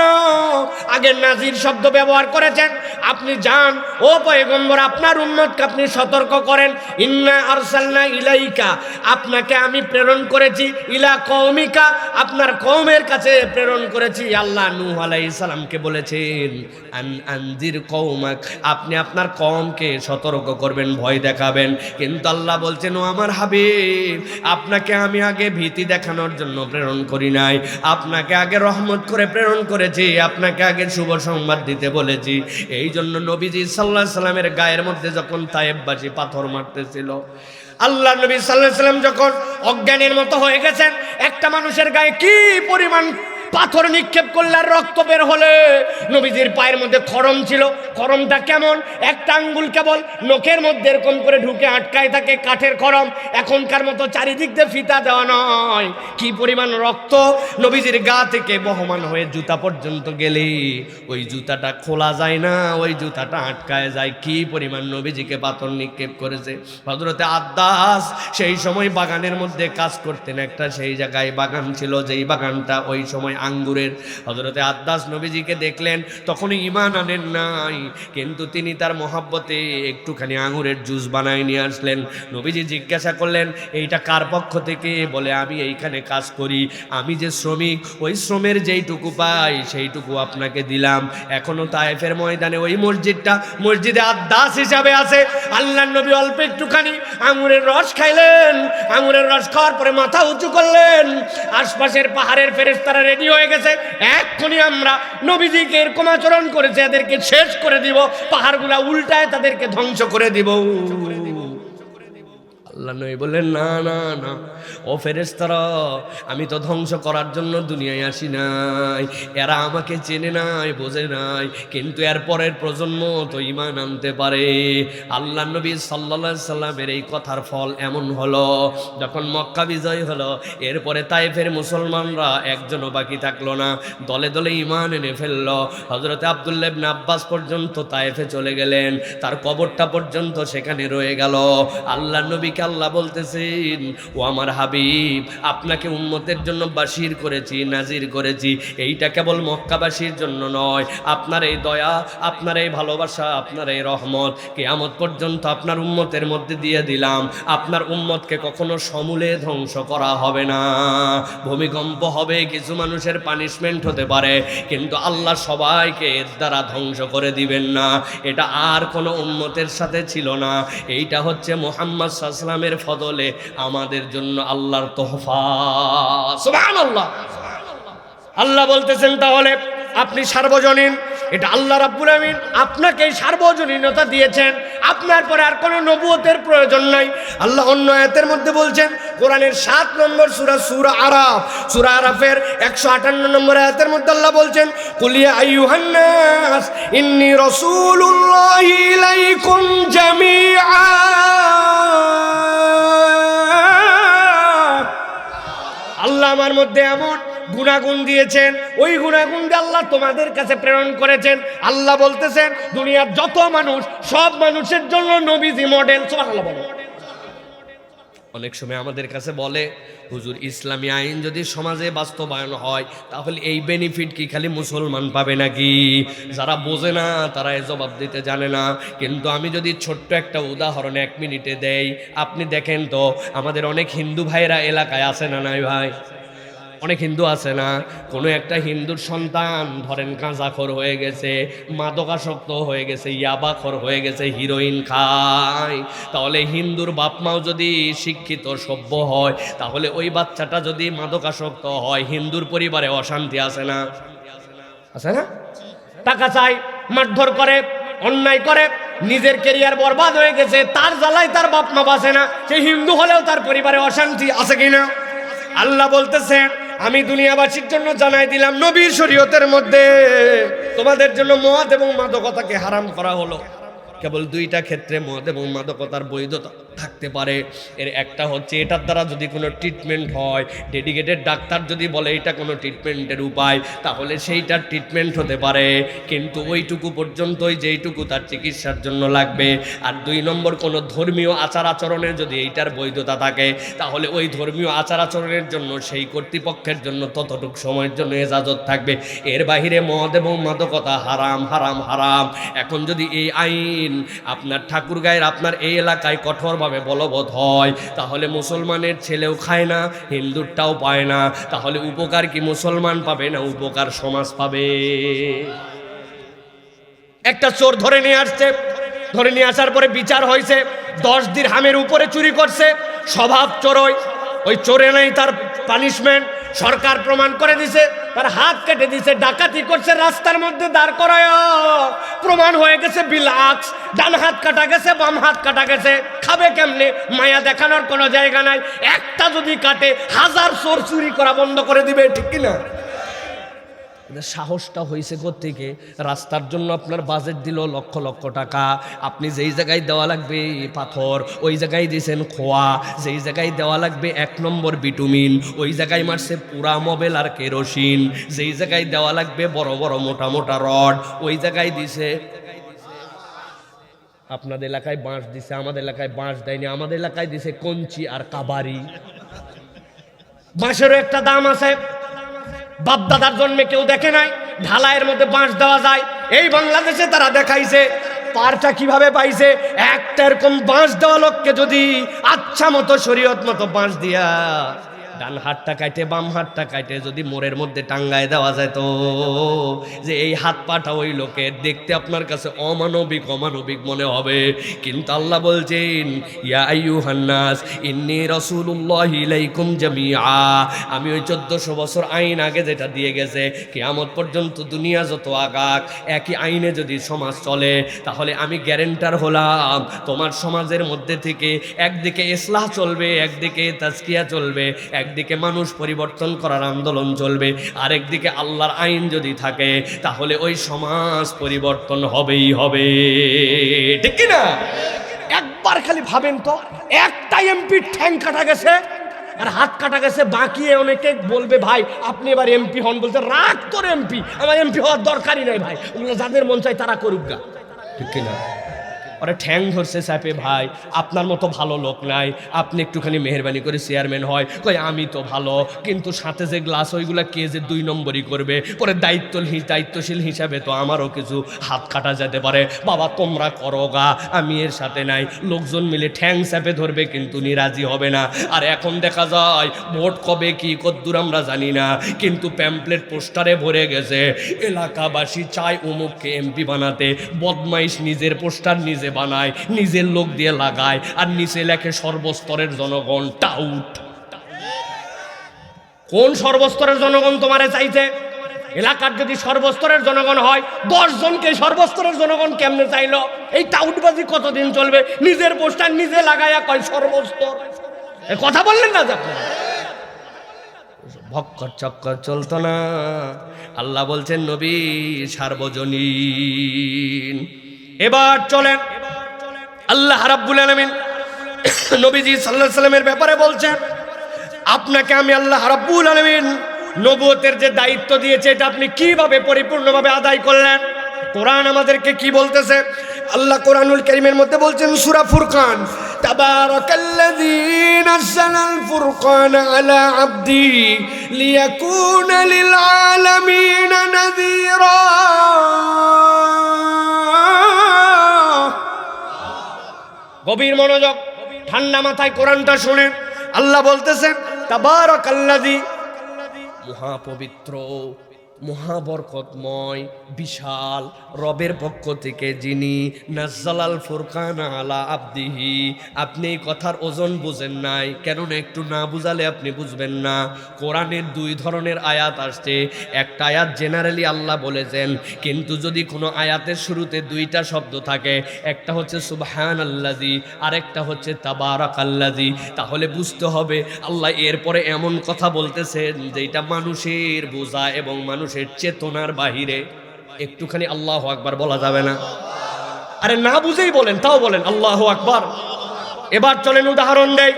আগে নাজির শব্দ ব্যবহার করেছেন। আপনি যান, ও পয়গম্বর, আপনার উম্মতকে আপনি সতর্ক করেন। ইন্না আরসালনা ইলাইকা, আপনাকে আমি প্রেরণ করেছি, ইলা কওমিকা, আপনার কওমের কাছে প্রেরণ করেছি। আল্লাহ নূহ আলাইহিস সালামকে বলেছেন, আনজির কওমাক, আপনি আপনার কওমকে সতর্ক করবেন, ভয় দেখাবেন। কিন্তু আল্লাহ বলছেন, ও আমার হাবিব, আপনাকে আমি আগে ভীতি দেখানোর জন্য প্রেরণ করি নাই, আপনাকে আগে রহমত করে প্রেরণ করেছি, আপনাকে আগে শুভ সংবাদ দিতে বলেছি। এই জন্য নবীজি সাল্লাল্লাহু আলাইহি সাল্লামের গায়ের মধ্যে যখন তায়েববাসী পাথর মারতেছিল, আল্লাহ নবী সাল্লাল্লাহু আলাইহি সাল্লাম যখন অজ্ঞানের মতো হয়ে গেছেন, একটা মানুষের গায়ে কি পরিমাণ পাথর নিক্ষেপ করলে আর রক্ত বের হলে, নবীজির পায়ের মধ্যে খরম ছিল। খরমটা কেমন? একটা আঙ্গুল কেবল নখের মধ্যে এরকম করে ঢুকে আটকায় থাকে, কাঠের খরম, এখনকার মতো চারিদিক দিয়ে ফিতা দেওয়া নয়। কি পরিমাণ রক্ত নবীজির গা থেকে বহমান হয়ে জুতা পর্যন্ত গেলে ওই জুতাটা খোলা যায় না, ওই জুতাটা আটকায় যায়। কি পরিমাণ নবীজিকে পাথর নিক্ষেপ করেছে। হযরতে আদ্দাস সেই সময় বাগানের মধ্যে কাজ করতেন, একটা সেই জায়গায় বাগান ছিল, যেই বাগানটা ওই সময় আঙ্গুরের। হযরতে আদ্দাস নবীজিকে দেখলেন, তখনই ঈমান আনেন নাই, কিন্তু তিনি তার মহব্বতে একটুখানি আঙুরের জুস বানায় নিয়ে আসলেন। নবীজি জিজ্ঞাসা করলেন এইটা কার পক্ষ থেকে? বলে আমি এইখানে কাজ করি, আমি যে শ্রমিক, ওই শ্রমের যেইটুকু পাই সেইটুকু আপনাকে দিলাম। এখনো তায়েফের ময়দানে ওই মসজিদটা মসজিদে আদাস হিসাবে আছে। আল্লাহর নবী অল্প একটুখানি আঙুরের রস খাইলেন, আঙুরের রস খাওয়ার পরে মাথা উঁচু করলেন। আশপাশের পাহাড়ের ফেরেশতারা রেডি হয়ে গেছে, এক্ষুনি আমরা নবীজিকে এরকম আচরণ করেছে এদেরকে শেষ করে দিব, পাহাড়গুলা উল্টায় তাদেরকে ধ্বংস করে দিব। আল্লাহ নবী বললেন না না না, ও ফেরেশতারা, আমি তো ধ্বংস করার জন্য দুনিয়ায় আসি নাই, এরা আমাকে চেনে নাই, বোঝে নাই, কিন্তু এর পরের প্রজন্ম তো ঈমান আনতে পারে। আল্লাহ নবী সাল্লাল্লাহু আলাইহি সাল্লামের এই কথার ফল এমন হলো, যখন মক্কা বিজয় হলো এরপরে তায়েফের মুসলমানরা একজনও বাকি থাকলো না, দলে দলে ঈমান এনে ফেললো। হযরতে আব্দুল্লাহ ইবনে আব্বাস পর্যন্ত তায়েফে চলে গেলেন, তার কবরটা পর্যন্ত সেখানে রয়ে গেল। আল্লাহ নবীকে আল্লাহ বলতেছেন, ও আমার হাবিব, আপনাকে উম্মতের জন্য বাশির করেছি, নাজির করেছি, এইটা কেবল মক্কাবাসীর জন্য নয়, আপনার এই দয়া, আপনার এই ভালোবাসা, আপনার এই রহমত কিয়ামত পর্যন্ত আপনার উম্মতের মধ্যে দিয়ে দিলাম। আপনার উম্মতকে কখনো সমূলে ধ্বংস করা হবে না। ভূমিকম্প হবে, কিছু মানুষের পানিশমেন্ট হতে পারে, কিন্তু আল্লাহ সবাইকে এর দ্বারা ধ্বংস করে দিবেন না। এটা আর কোনো উম্মতের সাথে ছিল না, এইটা হচ্ছে মুহাম্মদ সাল্লাল্লাহু আলাইহি ওয়াসাল্লামের ফদলে আমাদের জন্য আল্লাহর তোহফা। সুবহানাল্লাহ। আল্লাহ বলতেছেন তাহলে আপনি সার্বজনীন, এটা আল্লাহ রাব্বুল আমিন আপনাকে সার্বজনীনতা দিয়েছেন, আপনার পরে আর কোনো নবুয়তের প্রয়োজন নাই। আল্লাহ অন্য আয়াতের মধ্যে বলছেন, কোরআনের 7 নম্বর সূরা, সূরা আরাফ, সূরা আরাফের 158 নম্বর আয়াতের মধ্যে আল্লাহ বলছেন, কুল ইয়া আইয়ুহান নাস ইন্নী রাসূলুল্লাহি ইলাইকুম জামিআ। আল্লাহ আমার মধ্যে এমন গুণাগুণ দিয়েছেন, ওই গুণাগুণ দিয়ে আল্লাহ তোমাদের কাছে প্রেরণ করেছেন। আল্লাহ বলতেছেন দুনিয়ার যত মানুষ, সব মানুষের জন্য নবীজি মডেল। সুবহানাল্লাহ বলো। অনেক সময় আমাদের কাছে বলে, হুজুর ইসলামী আইন যদি সমাজে বাস্তবায়ন হয় তাহলে এই বেনিফিট কি খালি মুসলমান পাবে নাকি? যারা বোঝে না তারা এ জবাব দিতে জানে না। কিন্তু আমি যদি ছোট্ট একটা উদাহরণ 1 মিনিটে দেই, আপনি দেখেন তো আমাদের অনেক হিন্দু ভাইরা এলাকায় আছে না নাই ভাই? অনেক হিন্দু আছে না? কোনো একটা হিন্দুর সন্তান ধরেন গাঁজাখোর হয়ে গেছে, মাদকাসক্ত হয়ে গেছে, ইয়াবাখোর হয়ে গেছে, হিরোইন খায়, তাহলে হিন্দুর বাপ মাও যদি শিক্ষিত সভ্য হয়, তাহলে ওই বাচ্চাটা যদি মাদকাসক্ত হয়, হিন্দুর পরিবারে অশান্তি আছে না? আছে না? টাকা চাই, মারধর করে, অন্যায় করে, নিজের ক্যারিয়ার বরবাদ হয়ে গেছে, তার জ্বালায় তার বাপ মা বাঁচে না, সে হিন্দু হলেও তার পরিবারে অশান্তি আছে কিনা? আল্লাহ বলতেছেন আমি দুনিয়াবাসীর জন্য জানাই দিলাম, নবীর শরীয়তের মধ্যে তোমাদের জন্য মদ এবং মাদকতাকে হারাম করা হলো। কেবল 2টা ক্ষেত্রে মদ এবং মাদকতার বৈধতা থাকতে পারে। এর একটা হচ্ছে এটার দ্বারা যদি কোনো ট্রিটমেন্ট হয়, ডেডিকেটেড ডাক্তার যদি বলে এটা কোনো ট্রিটমেন্টের উপায়, তাহলে সেইটার ট্রিটমেন্ট হতে পারে, কিন্তু ওইটুকু পর্যন্তই যেইটুকু তার চিকিৎসার জন্য লাগবে। আর 2 নম্বর, কোনো ধর্মীয় আচার আচরণের যদি এইটার বৈধতা থাকে, তাহলে ওই ধর্মীয় আচার আচরণের জন্য সেই কর্তৃপক্ষের জন্য ততটুকু সময়ের জন্য এজাজত থাকবে। এর বাহিরে মদ এবং মাদকতা হারাম, হারাম, হারাম। এখন যদি এই আইন আপনার ঠাকুরগাঁয়ের, আপনার এই এলাকায় কঠোরভাবে বলবৎ হয়, তাহলে মুসলমানের ছেলেও খায় না, হিন্দুরটাও পায় না, তাহলে উপকার কি মুসলমান পাবে না উপকার সমাজ পাবে? একটা চোর ধরে নিয়ে আসছে, ধরে নিয়ে আসার পরে বিচার হয়েছে, 10 দিরহামের উপরে চুরি করছে, স্বভাব চোরই, ওই চোরে নেই তার পানিশমেন্ট, সরকার প্রমাণ করে দিছে, তার হাত কেটে দিছে, ডাকাতি করছে, রাস্তার মধ্যে দাঁড় করায় প্রমাণ হয়ে গেছে বিলাক্স, ডান হাত কাটা গেছে, বাম হাত কাটা গেছে, খাবে কেমনে? মায়া দেখানোর কোনো জায়গা নাই, একটা যদি কাটে 1000 চোর চুরি করা বন্ধ করে দিবে, ঠিক কিনা? সাহসটা হয়েছে কোত্থেকে? রাস্তার জন্য আপনার বাজেট দিল লক্ষ লক্ষ টাকা, আপনি যেই জায়গায় দেওয়া লাগবে পাথর, ওই জায়গায় দিয়েছেন খোয়া, যেই জায়গায় দেওয়া লাগবে 1 নম্বর বিটুমিন, ওই জায়গায় মারছে পুরা মোবেল আর কেরোসিন, যেই জায়গায় দেওয়া লাগবে বড় বড় মোটা মোটা রড, ওই জায়গায় দিছে। আপনাদের এলাকায় বাঁশ দিছে, আমাদের এলাকায় বাঁশ দেয়নি, আমাদের এলাকায় দিছে কঞ্চি আর কাবারি। বাঁশেরও একটা দাম আছে, বাপদাদার জন্মে কেউ দেখে নাই ঢালাইয়ের মধ্যে বাঁশ দেওয়া যায়, এই বাংলাদেশে তারা দেখাইছে। পারটা কিভাবে পাইছে? একটা এরকম বাঁশ দেওয়া লোককে যদি আচ্ছা মতো শরীয়ত মতো বাঁশ দিয়া ডান হাতটা কাটে বাম হাতটা কাটে যদি মোড়ের মধ্যে টাঙ্গায় দেওয়া যায়, তো যে এই হাত পাটা ওই লোকের দেখতে আপনার কাছে অমানবিক অমানবিক মনে হবে, কিন্তু আল্লাহ বলছেন ইয়া আইয়ুহান নাস ইন্নী রাসূলুল্লাহি ইলাইকুম জামিআ, আমি ওই 1400 বছর আইন আগে যেটা দিয়ে গেছে কিয়ামত পর্যন্ত দুনিয়া যত আগাক একই আইনে যদি সমাজ চলে, তাহলে আমি গ্যারেন্টার হলাম তোমার সমাজের মধ্যে থেকে একদিকে ইসলাহ চলবে, একদিকে তাজকিয়া চলবে, একদিকে মানুষ পরিবর্তন করার আন্দোলন চলবে, আরেকদিকে আল্লাহর আইন যদি থাকে তাহলে ওই সমাজ পরিবর্তন হবেই হবে, ঠিক কি না? একবার খালি ভাবেন তো, একটা এমপি ঠ্যাং কাটা গেছে আর হাত কাটা গেছে, বাকি অনেকে বলবে ভাই আপনি এবার এমপি হন, বলতে রাগ তোর এমপি, আমার এমপি হওয়ার দরকারই নাই ভাই, ওগুলো যাদের মন চায় তারা করুক গা, ঠিক কিনা? ওরা ঠ্যাং ধরছে চাপে, ভাই আপনার মতো ভালো লোক নাই, আপনি একটুখানি মেহরবানি করে চেয়ারম্যান হয়, কই আমি তো ভালো, কিন্তু সাথে যে গ্লাস ওইগুলা কে যে 2 নম্বরই করবে, পরে দায়িত্বশীল হিসাবে তো আমারও কিছু হাত কাটা যেতে পারে, বাবা তোমরা করো গা, আমি এর সাথে নাই। লোকজন মিলে ঠ্যাং চাপে ধরবে কিন্তু নিরাজি হবে না। আর এখন দেখা যায় ভোট কবে কি কদ্দুর আমরা জানি না, কিন্তু প্যাম্পলেট পোস্টারে ভরে গেছে এলাকাবাসী চায় অমুককে এমপি বানাতে, বদমাইশ নিজের পোস্টার নিজে বানায়, নিজের লোক দিয়ে লাগায়, আর নিচে লেখে সর্বস্তরের জনগণ টাউট। কোন সর্বস্তরের জনগণ তোমারে চাইছে? এলাকার যদি সর্বস্তরের জনগণ হয় 10 জনকে সর্বস্তরের জনগণ কেমনে চাইলো? এই টাউটবাজি কতদিন চলবে? নিজের পোস্টার নিজে লাগায়া কয় সর্বস্তর, কথা বললেন না? ভক্কর চক্কর চলতো না। আল্লাহ বলছেন নবী সার্বজনীন। এবার চলেন আল্লাহ রাব্বুল আলামিন নবীজি সাল্লাল্লাহু আলাইহি সাল্লামের ব্যাপারে বলছেন, আপনাকে আমি আল্লাহ রাব্বুল আলামিন নবুয়তের যে দায়িত্ব দিয়েছে এটা আপনি কিভাবে পরিপূর্ণভাবে আদায় করলেন? কোরআন আমাদেরকে কি বলতেছে? আল্লাহ কোরআনুল কারীমের মধ্যে বলছেন সূরা ফুরকান, তাবারাকাল্লাযী নাযালাল ফুরকানা আলা আবদি লিয়াকুনা লিল আলামিন নাযীরা। গভীর মনোযোগ, ঠান্ডা মাথায় কোরআনটা শুনেন। আল্লাহ বলতেছেন তাবারাকাল্লাযী, মহাপবিত্র মহাবরকতময় বিশাল রবের পক্ষ থেকে যিনি নাজ্জালাল ফুরকানা আলা আবদিহি। আপনি এই কথার ওজন বুঝেন নাই, কেননা একটু না বুঝালে আপনি বুঝবেন না। কোরআনের 2 ধরনের আয়াত আসছে। একটা আয়াত জেনারেলি আল্লাহ বলেছেন, কিন্তু যদি কোনো আয়াতের শুরুতে 2টা শব্দ থাকে, একটা হচ্ছে সুবহানাল্লাযী আর একটা হচ্ছে তাবারাকাল্লাযী, তাহলে বুঝতে হবে আল্লাহ এরপরে এমন কথা বলতেছেন যেটা মানুষের বোঝা এবং মানুষের চেতনার বাহিরে। একটুখানি আল্লাহু আকবার বলা যাবে না? আরে না বুঝেই বলেন, তাও বলেন আল্লাহু আকবার। এবার চলেন উদাহরণ দেই।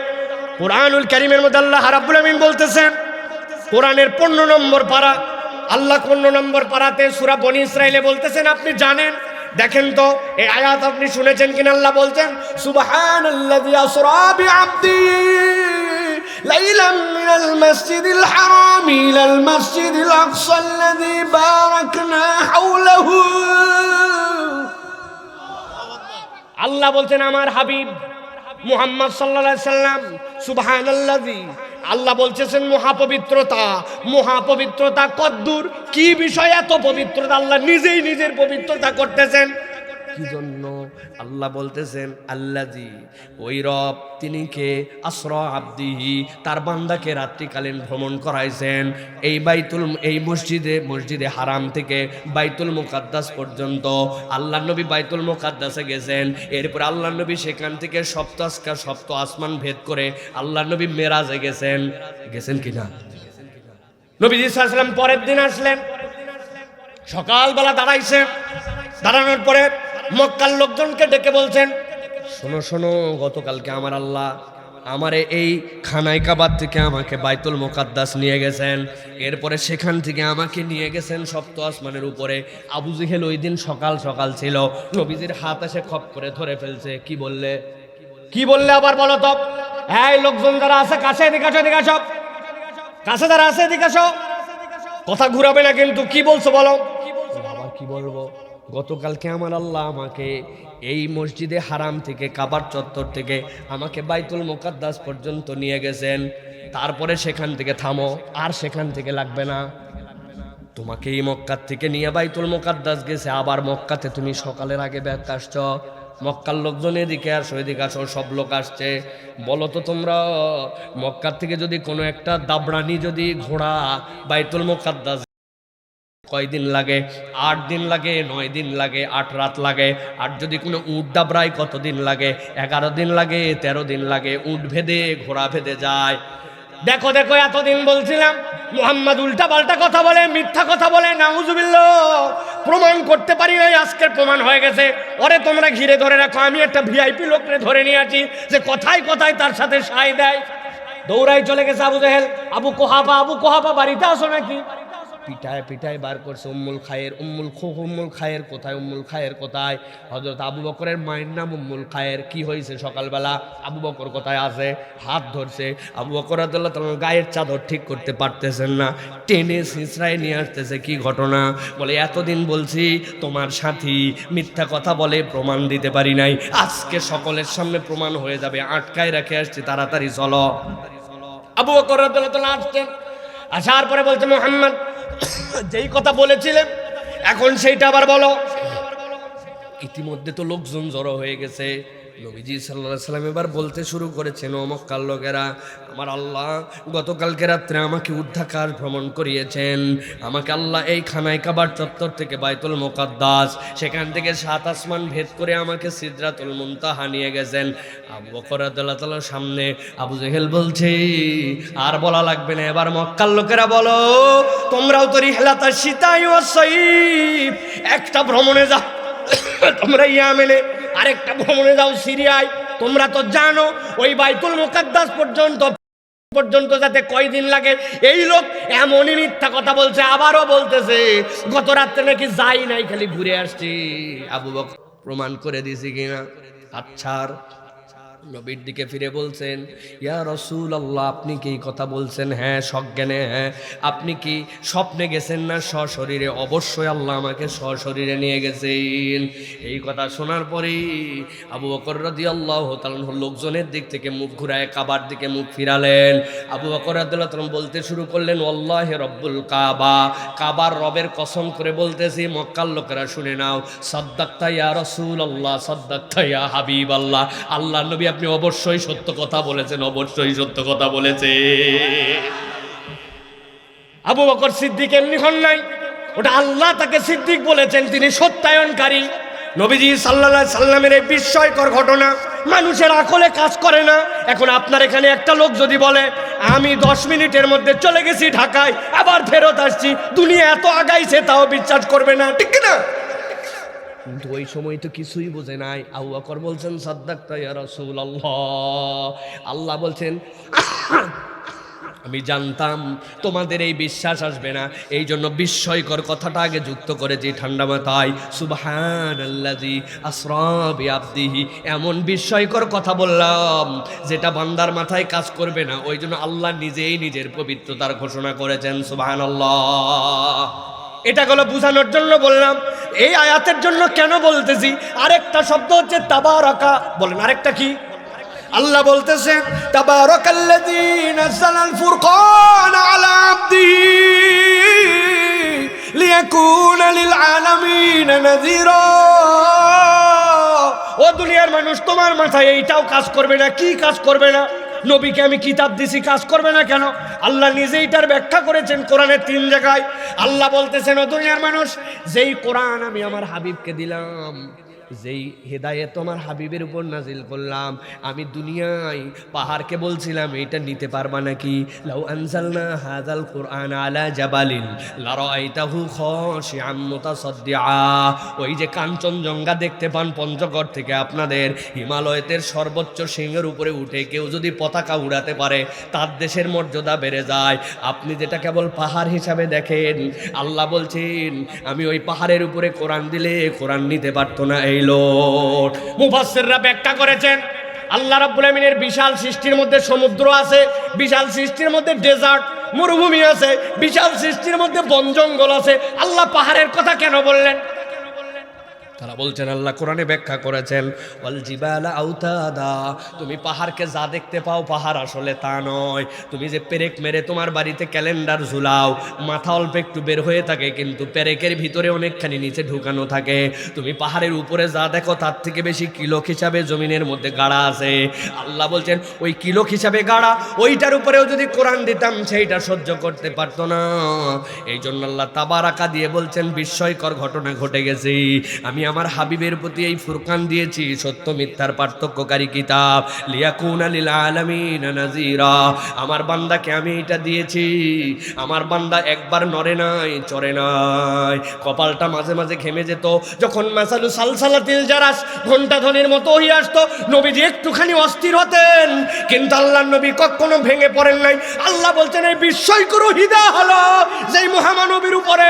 কোরআনুল কারীমের মধ্যে আল্লাহ রাব্বুল আলামিন বলতেছেন, কোরআনের 15 নম্বর পারা, আল্লাহ 15 নম্বর পারাতে সূরা বনী ইসরাঈলে বলতেছেন, আপনি জানেন, দেখেন তো এই আয়াত আপনি শুনেছেন কিনা? আল্লাহ বলছেন সুবহানাল্লাযী আসরা বিআবদিহি লাইলাম মিনাল মাসজিদিল হারাম ইলাল মাসজিদিল আকসাল্লাযী বারাকনা হাওলাহু। আল্লাহ বলছেন আমার হাবিব মুহাম্মদ সাল্লাল্লাহু আলাইহি সাল্লাম সুবহানাল্লাযী, আল্লাহ বলতেছেন মহাপবিত্রতা কদ্দুর, কি বিষয় এত পবিত্রতা? আল্লাহ নিজেই নিজের পবিত্রতা করতেছেন। কি জন্য? আল্লাহ বলতেছেন আল্লাযী, ওই রব তিনি কে আসরা আবদিহি, তার বান্দাকে রাত্রিকালীন ভ্রমণ করাইছেন এই মসজিদে হারাম থেকে বাইতুল মুকাদ্দাস পর্যন্ত। আল্লাহ নবী বাইতুল মুকাদ্দাসে গেছেন, এরপর আল্লাহ নবী সেখান থেকে সপ্ত আসমান ভেদ করে আল্লাহ নবী মেরাজে গেছেন কিনা? নবীজি সাল্লাল্লাহু আলাইহি ওয়াসাল্লাম পরের দিন আসলেন, সকালবেলা দাঁড়াইছেন, দাঁড়ানোর পরে মক্কার লোকজনকে ডেকে বলছেন, শোনো শোনো, গতকালকে আমার আল্লাহ আমারে এই খানায় কাবার থেকে আমাকে বাইতুল মুকাদ্দাস নিয়ে গেছেন, এরপরে সেখান থেকে আমাকে নিয়ে গেছেন সপ্ত আসমানের উপরে। আবু জেহেল ওই দিন সকাল সকাল ছিল, নবীজির হাত এসে খপ করে ধরে ফেলছে। কি বললে আবার বলো তো? এই লোকজন যারা আছে কাছে, এদিকে আসো, কাছে যারা আছে এদিকে আসো, কথা ঘুরাবে না কিন্তু। কি বলছো বলো? আবার কি বলবো? গতকালকে আমার আল্লাহ আমাকে এই মসজিদে হারাম থেকে কাবার চত্বর থেকে আমাকে বাইতুল মুকাদ্দাস পর্যন্ত নিয়ে গেছেন, তারপরে সেখান থেকে থামো, আর সেখান থেকে লাগবে না, তোমাকে এই মক্কার থেকে নিয়ে বাইতুল মুকাদ্দাস গেছে, আবার মক্কাতে তুমি সকালের আগে ব্যাক আসছ, মক্কার লোকজন এদিকে আসো, এদিকে আসো, সব লোক আসছে। বলো তো তোমরা, মক্কার থেকে যদি কোনো একটা দাবরানি যদি ঘোড়া বাইতুল মুকাদ্দাস কয়দিন লাগে? 8 দিন লাগে, 9 দিন লাগে, 8 রাত লাগে। আর যদি কোনো উট দাবড়ায় কতদিন লাগে? 11 দিন লাগে, 13 দিন লাগে। উট ভেদে ঘোড়া ভেদে যায়। দেখো দেখো, এতদিন বলছিলাম মুহাম্মদ উল্টা পাল্টা কথা বলে, মিথ্যা কথা বলে, নাউজুবিল্লাহ, প্রমাণ করতে পারি নাই, আজকের প্রমাণ হয়ে গেছে। ওরে তোমরা ঘিরে ধরে রাখো, আমি একটা ভিআইপি লোকরে ধরে নিয়ে আছি, যে কথায় কথায় তার সাথে সাই দেয়। দৌড়াই চলে গেছে আবু জেহেল। আবু কোহাফা বাড়িতে আসো নাকি? পিটায় পিটায় বার করছে উম্মুল খায়ের কোথায়? উম্মুল খায়ের কোথায়? হযরত আবু বকরের মায়ের নাম উম্মুল খায়ের। কি হয়েছে সকালবেলা? আবু বকর কোথায় আছে? হাত ধরছে। আবু বকর রাদিয়াল্লাহু তাআলা গায়ের চাদর ঠিক করতে পারতেছেন না, টেনে ছিঁচড়ায় নিয়ে আসতেছে। কি ঘটনা? বলে এতদিন বলছি তোমার সাথী মিথ্যা কথা বলে, প্রমাণ দিতে পারি নাই, আজকে সকলের সামনে প্রমাণ হয়ে যাবে, আটকায় রেখে আসছি, তাড়াতাড়ি চলো। আবু বকর রাদিয়াল্লাহু তাআলা আসছেন। আসার পরে বলছে, মুহাম্মদ যেই কথা বলেছিলেন এখন সেইটা আবার বলো। ইতিমধ্যে তো লোকজন জড়ো হয়ে গেছে। নবীজি সাল্লাল্লাহু আলাইহি সাল্লাম এবার বলতে শুরু করেছেন, ও মক্কার লোকেরা, আমার আল্লাহ গতকালকে রাত্রে আমাকে উদ্ধাকার ভ্রমণ করিয়েছেন। আমাকে আল্লাহ এই খানায় কাবার চত্বর থেকে বাইতুল মুকাদ্দাস, সেখান থেকে 7 আসমান ভেদ করে আমাকে সিদরাতুল মুনতাহা নিয়ে গেছেন। আবু বকর রাদিয়াল্লাহু তাআলার সামনে আবু জেহেল বলছে, আর বলা লাগবে না, এবার মক্কার লোকেরা বলো, তোমরাও তো রিহলাতাশ শিতাই ওয়াস সাইফ, একটা ভ্রমণে যাও তোমরা ইয়ামেনে, আরেকটা ভ্রমণে যাও সিরিয়ায়। তোমরা তো জানো ওই বাইতুল মুকাদ্দাস পর্যন্ত যাতে কয়দিন লাগে। এই লোক এমনই মিথ্যা কথা বলছে, আবারও বলতেছে গত রাত্রে নাকি যাই নাই, খালি ঘুরে আসছি। আবু বকর প্রমাণ করে দিছি কিনা? আচ্ছা, নবীর দিকে ফিরে বলছেন, ইয়া রাসূলুল্লাহ, আপনি কি কথা বলছেন? হ্যাঁ, সজ্ঞানে হ্যাঁ। আপনি কি স্বপ্নে গেছেন না সশরীরে? অবশ্যই আল্লাহ আমাকে সশরীরে নিয়ে গেছেন। এই কথা শোনার পরেই আবু বকর রাদিয়াল্লাহু তাআলা লোকজনের দিক থেকে মুখ ঘুরায় কাবার দিকে মুখ ফিরালেন। আবু বকর রাদিয়াল্লাহু তাআলা বলতে শুরু করলেন, ওয়াল্লাহি রব্বুল কাবা, কাবার রবের কসম করে বলতেছি, মক্কার লোকেরা শুনে নাও, সাদ্দাকতা ইয়া রাসূলুল্লাহ, সাদ্দাকতা ইয়া হাবিবাল্লাহ, আল্লাহ নবী আপনি অবশ্যই সত্য কথা বলেছেন, অবশ্যই সত্য কথা বলেছে। আবু বকর সিদ্দিক এমনি হন নাই, ওটা আল্লাহ তাকে সিদ্দিক বলেছেন, তিনি সত্যায়নকারী। নবীজি সাল্লাল্লাহু আলাইহি সাল্লামের এই বিস্ময়কর ঘটনা মানুষের আকলে কাজ করে না। এখন আপনার এখানে একটা লোক যদি বলে, আমি 10 মিনিটের মধ্যে চলে গেছি ঢাকায়, আবার ফেরত আসছি, দুনিয়া এত আগাইছে, তাও বিশ্বাস করবে না, ঠিক না? কিন্তু ওই সময় তো কিছুই বোঝে নাই। আবু বকর বলছেন, সাদ্দাকতা ইয়া রাসূলুল্লাহ, আল্লাহ বলছেন আমি জানতাম তোমাদের এই বিশ্বাস আসবে না, এই জন্য বিস্ময়কর কথাটা আগে যুক্ত করেছি ঠান্ডা মাথায়। সুবহানাল্লাযী আসরা বিআবদিহি, এমন বিস্ময়কর কথা বললাম যেটা বান্দার মাথায় কাজ করবে না, ওই জন্য আল্লাহ নিজেই নিজের পবিত্রতার ঘোষণা করেছেন। সুবহানাল্লাহ। এটা হলো বোঝানোর জন্য বললাম। এই আয়াতের জন্য কেন বলতেছি, আরেকটা শব্দ হচ্ছে তাবারাকা। বলেন আরেকটা কি? আল্লাহ বলতেছে, তাবারাকাল্লাযী নাযালাল ফুরকান আলা আবদিহি লিয়াকুনা লিল আলামিন নাযীরা। ও দুনিয়ার মানুষ, তোমার মাথায় এইটাও কাজ করবে না? কি কাজ করবে না? নবীকে আমি কিতাব দিছি, কাজ করবে না কেন? আল্লাহ নিজে এটার ব্যাখ্যা করেছেন কোরআনের 3 জায়গায়। আল্লাহ বলতেছেন, ও দুনিয়ার মানুষ, যেই কোরআন আমি আমার হাবিবকে দিলাম, যেই হেদায়েত আমার হাবিবের উপর নাজিল করলাম, আমি দুনিয়ায় পাহাড়কে বলছিলাম এটা নিতে পারবা নাকি? লাউ আনজালনা হাযাল কুরআন আলা জাবালিন লারাআইতাহু খাশিআম মুতাসাদ্দিআ। ওই যে কাঞ্চনজঙ্ঘা দেখতে পান পঞ্চগড় থেকে, আপনাদের হিমালয়ের সর্বোচ্চ শৃঙ্গের উপরে উঠে কেউ যদি পতাকা উড়াতে পারে, তার দেশের মর্যাদা বেড়ে যায়। আপনি যেটা কেবল পাহাড় হিসাবে দেখেন, আল্লাহ বলছেন আমি ওই পাহাড়ের উপরে কোরআন দিলে কোরআন নিতে পারতো না এই লোক। মুফাসসিররা ব্যাখ্যা করেছেন, আল্লাহ রাব্বুল আমিনের বিশাল সৃষ্টির মধ্যে সমুদ্র আছে, বিশাল সৃষ্টির মধ্যে ডেজার্ট মরুভূমি আছে, বিশাল সৃষ্টির মধ্যে বন জঙ্গল আছে। আল্লাহ পাহাড়ের কথা কেন বললেন? তারা বলছেন আল্লাহ কোরআনে ব্যাখ্যা করেছেন ওয়াল জিবালা আউতাদা, তুমি পাহাড়কে যা দেখতে পাও পাহাড় আসলে তা নয়। তুমি যে পেরেক মেরে তোমার বাড়িতে ক্যালেন্ডার ঝুলাও, মাথা অল্প একটু বের হয়ে থাকে কিন্তু পেরেকের ভিতরে অনেকখানি নিচে ঢুকানো থাকে। তুমি পাহাড়ের উপরে যা দেখো তার থেকে বেশি কিলো হিসাবে জমিনের মধ্যে গাড়া আছে। আল্লাহ বলছেন ওই কিলো হিসাবে গাড়া, ওইটার উপরেও যদি কোরআন দিতাম সেইটা সহ্য করতে পারতো না। এই জন্য আল্লাহ তাবারাকা দিয়ে বলছেন বিস্ময়কর ঘটনা ঘটে গেছে। আমি আমার হাবিবের প্রতি এই ফুরকান দিয়েছি, সত্য মিথ্যার পার্থক্যকারী কিতাব, লিয়াকুনা লিল আলামিন নাযীরা। আমার বান্দাকে আমি এটা দিয়েছি। আমার বান্দা একবার নড়ে নাই, চড়ে নাই, কপালটা মাঝে মাঝে ঘেমে যেত। যখন মাসালু সালসালাতিল জারাস ঘন্টা ধ্বনির মতো হয়ে আসতো, নবীজি একটুখানি অস্থির হতেন, কিন্তু আল্লাহর নবী কখনো ভেঙে পড়েন নাই। আল্লাহ বলছেন এই বিস্ময়কর হিদা হলো যেই মহামানবীর উপরে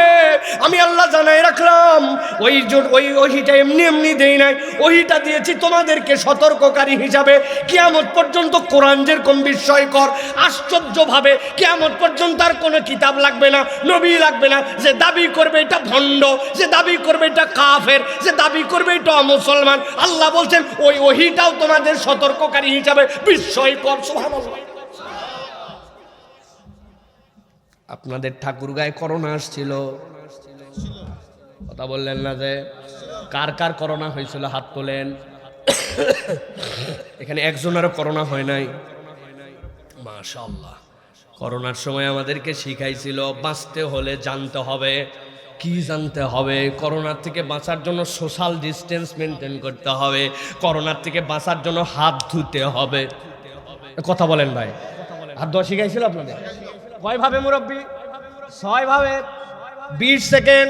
আমি আল্লাহ জানাই রাখলাম। ওই ওহিটা এমনি এমনি দেই নাই, ওহিটা দিয়েছি তোমাদেরকে সতর্ককারী হিসাবে। কিয়ামত পর্যন্ত কোরআন যেরকম বিস্ময়কর আশ্চর্যভাবে, কিয়ামত পর্যন্ত আর কোনো কিতাব লাগবে না, নবী লাগবে না। যে দাবি করবে এটা ভণ্ড, যে দাবি করবে এটা কাফের, যে দাবি করবে এটা মুসলমান, আল্লাহ বলছেন ওই ওহিটাও তোমাদের সতর্ককারী হিসাবে বিস্ময়কর। সুবহানাল্লাহ। আপনাদের ঠাকুরগাঁয়ে করোনা আসছিল, কথা বললেন না যে কার কার করোনা হয়েছিল হাত তোলেন। এখানে একজনেরও করোনা হয় নাই, মাশাআল্লাহ। করোনার সময় আমাদেরকে শিখাইছিল বাঁচতে হলে জানতে হবে। কি জানতে হবে? করোনার থেকে বাঁচার জন্য সোশ্যাল ডিস্টেন্স মেনটেন করতে হবে, করোনার থেকে বাঁচার জন্য হাত ধুতে হবে। কথা বলেন ভাই, হাত ধোয়া শিখাইছিল আপনাদের কয় ভাবে মুরব্বী? 6 ভাবে, 20 সেকেন্ড।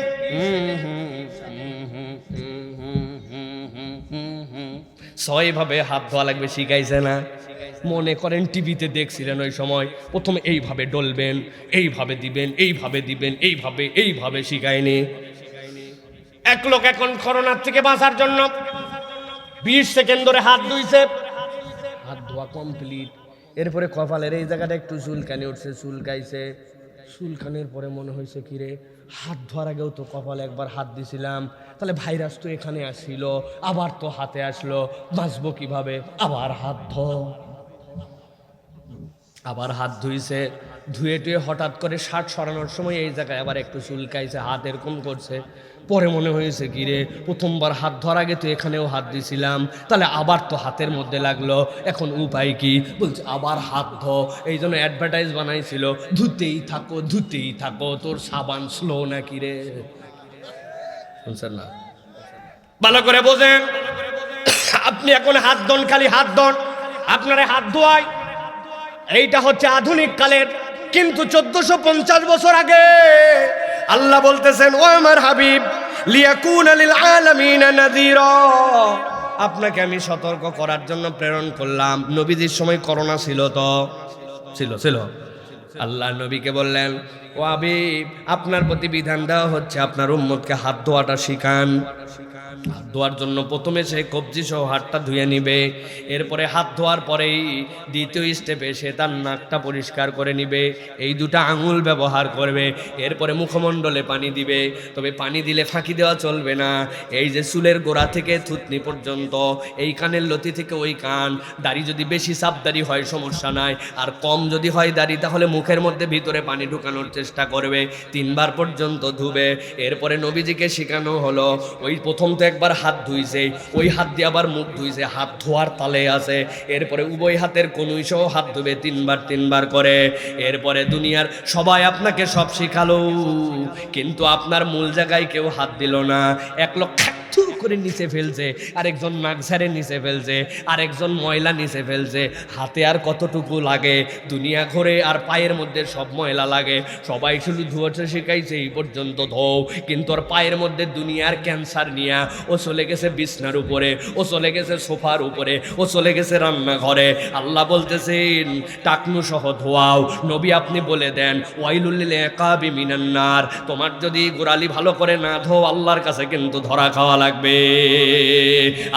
6 ভাবে হাত ধোয়া লাগবে শিখাইছে না? মনে করেন টিভিতে দেখছিলেন ওই সময় প্রথমে এইভাবে ডলবেন, এইভাবে দিবেন, এইভাবে দিবেন, এইভাবে শিখায়নি। এক লোক এখন করোনার থেকে বাঁচার জন্য 20 সেকেন্ড ধরে হাত ধুইছে, হাত ধোয়া কমপ্লিট। এরপরে কপালের এই জায়গাটা একটু চুলকানি উঠছে, চুলকাইছে, চুলকানির পরে মনে হয়েছে কিরে হাত ধোয়ার আগেও তো কপালে একবার হাত দিছিলাম, তাহলে ভাইরাস তো এখানে আসছিল, আবার তো হাতে আসলো, বাঁচবো কিভাবে? আবার হাত ধো, আবার হাত ধুইছে, ধুয়ে টুয়ে হঠাৎ করে শার্ট সরানোর সময় এই জায়গায় আবার একটু চুলকাইছে, হাত এরকম করছে। পরে মনে হয়েছে কি রে প্রথমবার হাত ধরার আগে তো এখানেও হাত দিছিলাম, তাহলে আবার তো হাতের মধ্যে লাগলো, এখন উপায় কি? বলছে আবার হাত ধো। এই জন্য অ্যাডভার্টাইজ বানাইছিল ধুতেই থাকো, ধুতেই থাকো, তোর সাবান স্লো নাকি রে? শুনছেন না? ভালো করে বোঝেন। আপনি এখন হাত ধন, খালি হাত ধন, আপনারা হাত ধোয়ায়। এইটা হচ্ছে আধুনিক কালের, কিন্তু 1450 বছর আগে আল্লাহ বলতেছেন ও আমার হাবিব লিয়াকুনা লিল আলামিন নাযীরা, আপনাকে আমি সতর্ক করার জন্য প্রেরণ করলাম। নবীজির সময় করোনা ছিল তো? ছিল। আল্লাহ নবীকে বললেন ও হাবিব আপনার প্রতি বিধান দেওয়া হচ্ছে আপনার উম্মতকে হাত ধোয়াটা শিখান। হাত ধোয়ার জন্য প্রথমে সে কবজি সহ হাতটা ধুয়ে নিবে, এরপরে হাত ধোয়ার পরেই দ্বিতীয় স্টেপে সে তার নাকটা পরিষ্কার করে নিবে, এই দুটা আঙুল ব্যবহার করবে, এরপরে মুখমণ্ডলে পানি দিবে। তবে পানি দিলে ফাঁকি দেওয়া চলবে না। এই যে চুলের গোড়া থেকে থুতনি পর্যন্ত, এই কানের লতি থেকে ওই কান, দাড়ি যদি বেশি সাপ দাড়ি হয় সমস্যা নাই, আর কম যদি হয় দাড়ি তাহলে মুখের মধ্যে ভিতরে পানি ঢুকানোর চেষ্টা করবে, 3 বার পর্যন্ত ধুবে। এরপরে নবীজিকে শেখানো হলো ওই প্রথম তো একবার হাত ধুইছে, ওই হাত দিয়ে আবার মুখ ধুইছে, হাত ধোয়ার তালে আছে। এরপরে উভয় হাতের কনুই সহ হাত ধুবে 3 বার করে। এরপরে দুনিয়ার সবাই আপনাকে সব শিখালো, কিন্তু আপনার মূল জায়গায় কেউ হাত দিল না। এক লোক করে নিচে ফেলছে, আরেকজন নাক ঝাড়ে নিচে ফেলছে, আরেকজন ময়লা নিচে ফেলছে। হাতে আর কতটুকু লাগে? দুনিয়া ঘরে আর পায়ের মধ্যে সব ময়লা লাগে। সবাই শুধু ধোয়াতে শিখাইছে এই পর্যন্ত ধোও, কিন্তু ওর পায়ের মধ্যে দুনিয়ার ক্যান্সার নিয়ে ও চলে গেছে বিছনার উপরে, ও চলে গেছে সোফার উপরে, ও চলে গেছে রান্নাঘরে। আল্লাহ বলতেছেন টাকনু সহ ধোয়াও। নবী আপনি বলে দেন ওয়াইলুল লিল ইকাবি মিনান নার, তোমার যদি গোড়ালি ভালো করে না ধো আল্লাহর কাছে কিন্তু ধরা খাওয়া লাগবে।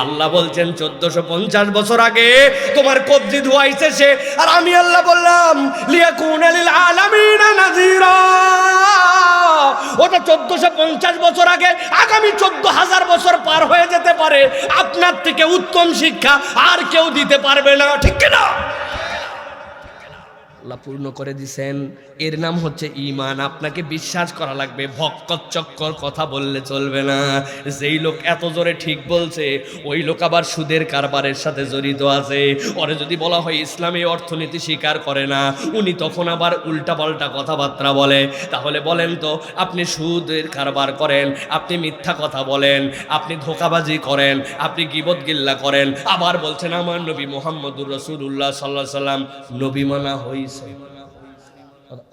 আল্লাহ বলছেন 1450 বছর আগে তোমার কবজি ধোয়াইছে সে, আর আমি আল্লাহ বললাম লিয়াকুনা লিল আলামিন নাযীরা, ওটা হয়তো 1450 বছর আগে, আগামী 14,000 বছর পার হয়ে যেতে পারে, আপনার থেকে উত্তম শিক্ষা আর কেউ দিতে পারবে না, ঠিক কিনা? আল্লাহ পূর্ণ করে দিছেন। এর নাম হচ্ছে ঈমান। আপনাকে বিশ্বাস করা লাগবে, ভক্কচক্কর কথা বললে চলবে না। যেই লোক এত জোরে ঠিক বলছে, ওই লোক আবার সুদের কারবারের সাথে জড়িত আছে। ওরে যদি বলা হয় ইসলামী অর্থনীতি স্বীকার করে না, উনি তখন আবার উল্টাপাল্টা কথাবার্তা বলে। তাহলে বলেন তো, আপনি সুদের কারবার করেন, আপনি মিথ্যা কথা বলেন, আপনি ধোঁকাবাজি করেন, আপনি গীবত গিল্লা করেন, আবার বলছেন আমার নবী মুহাম্মদুর রাসূলুল্লাহ সাল্লাল্লাহু আলাইহি সাল্লাম নবী মানা হইছে।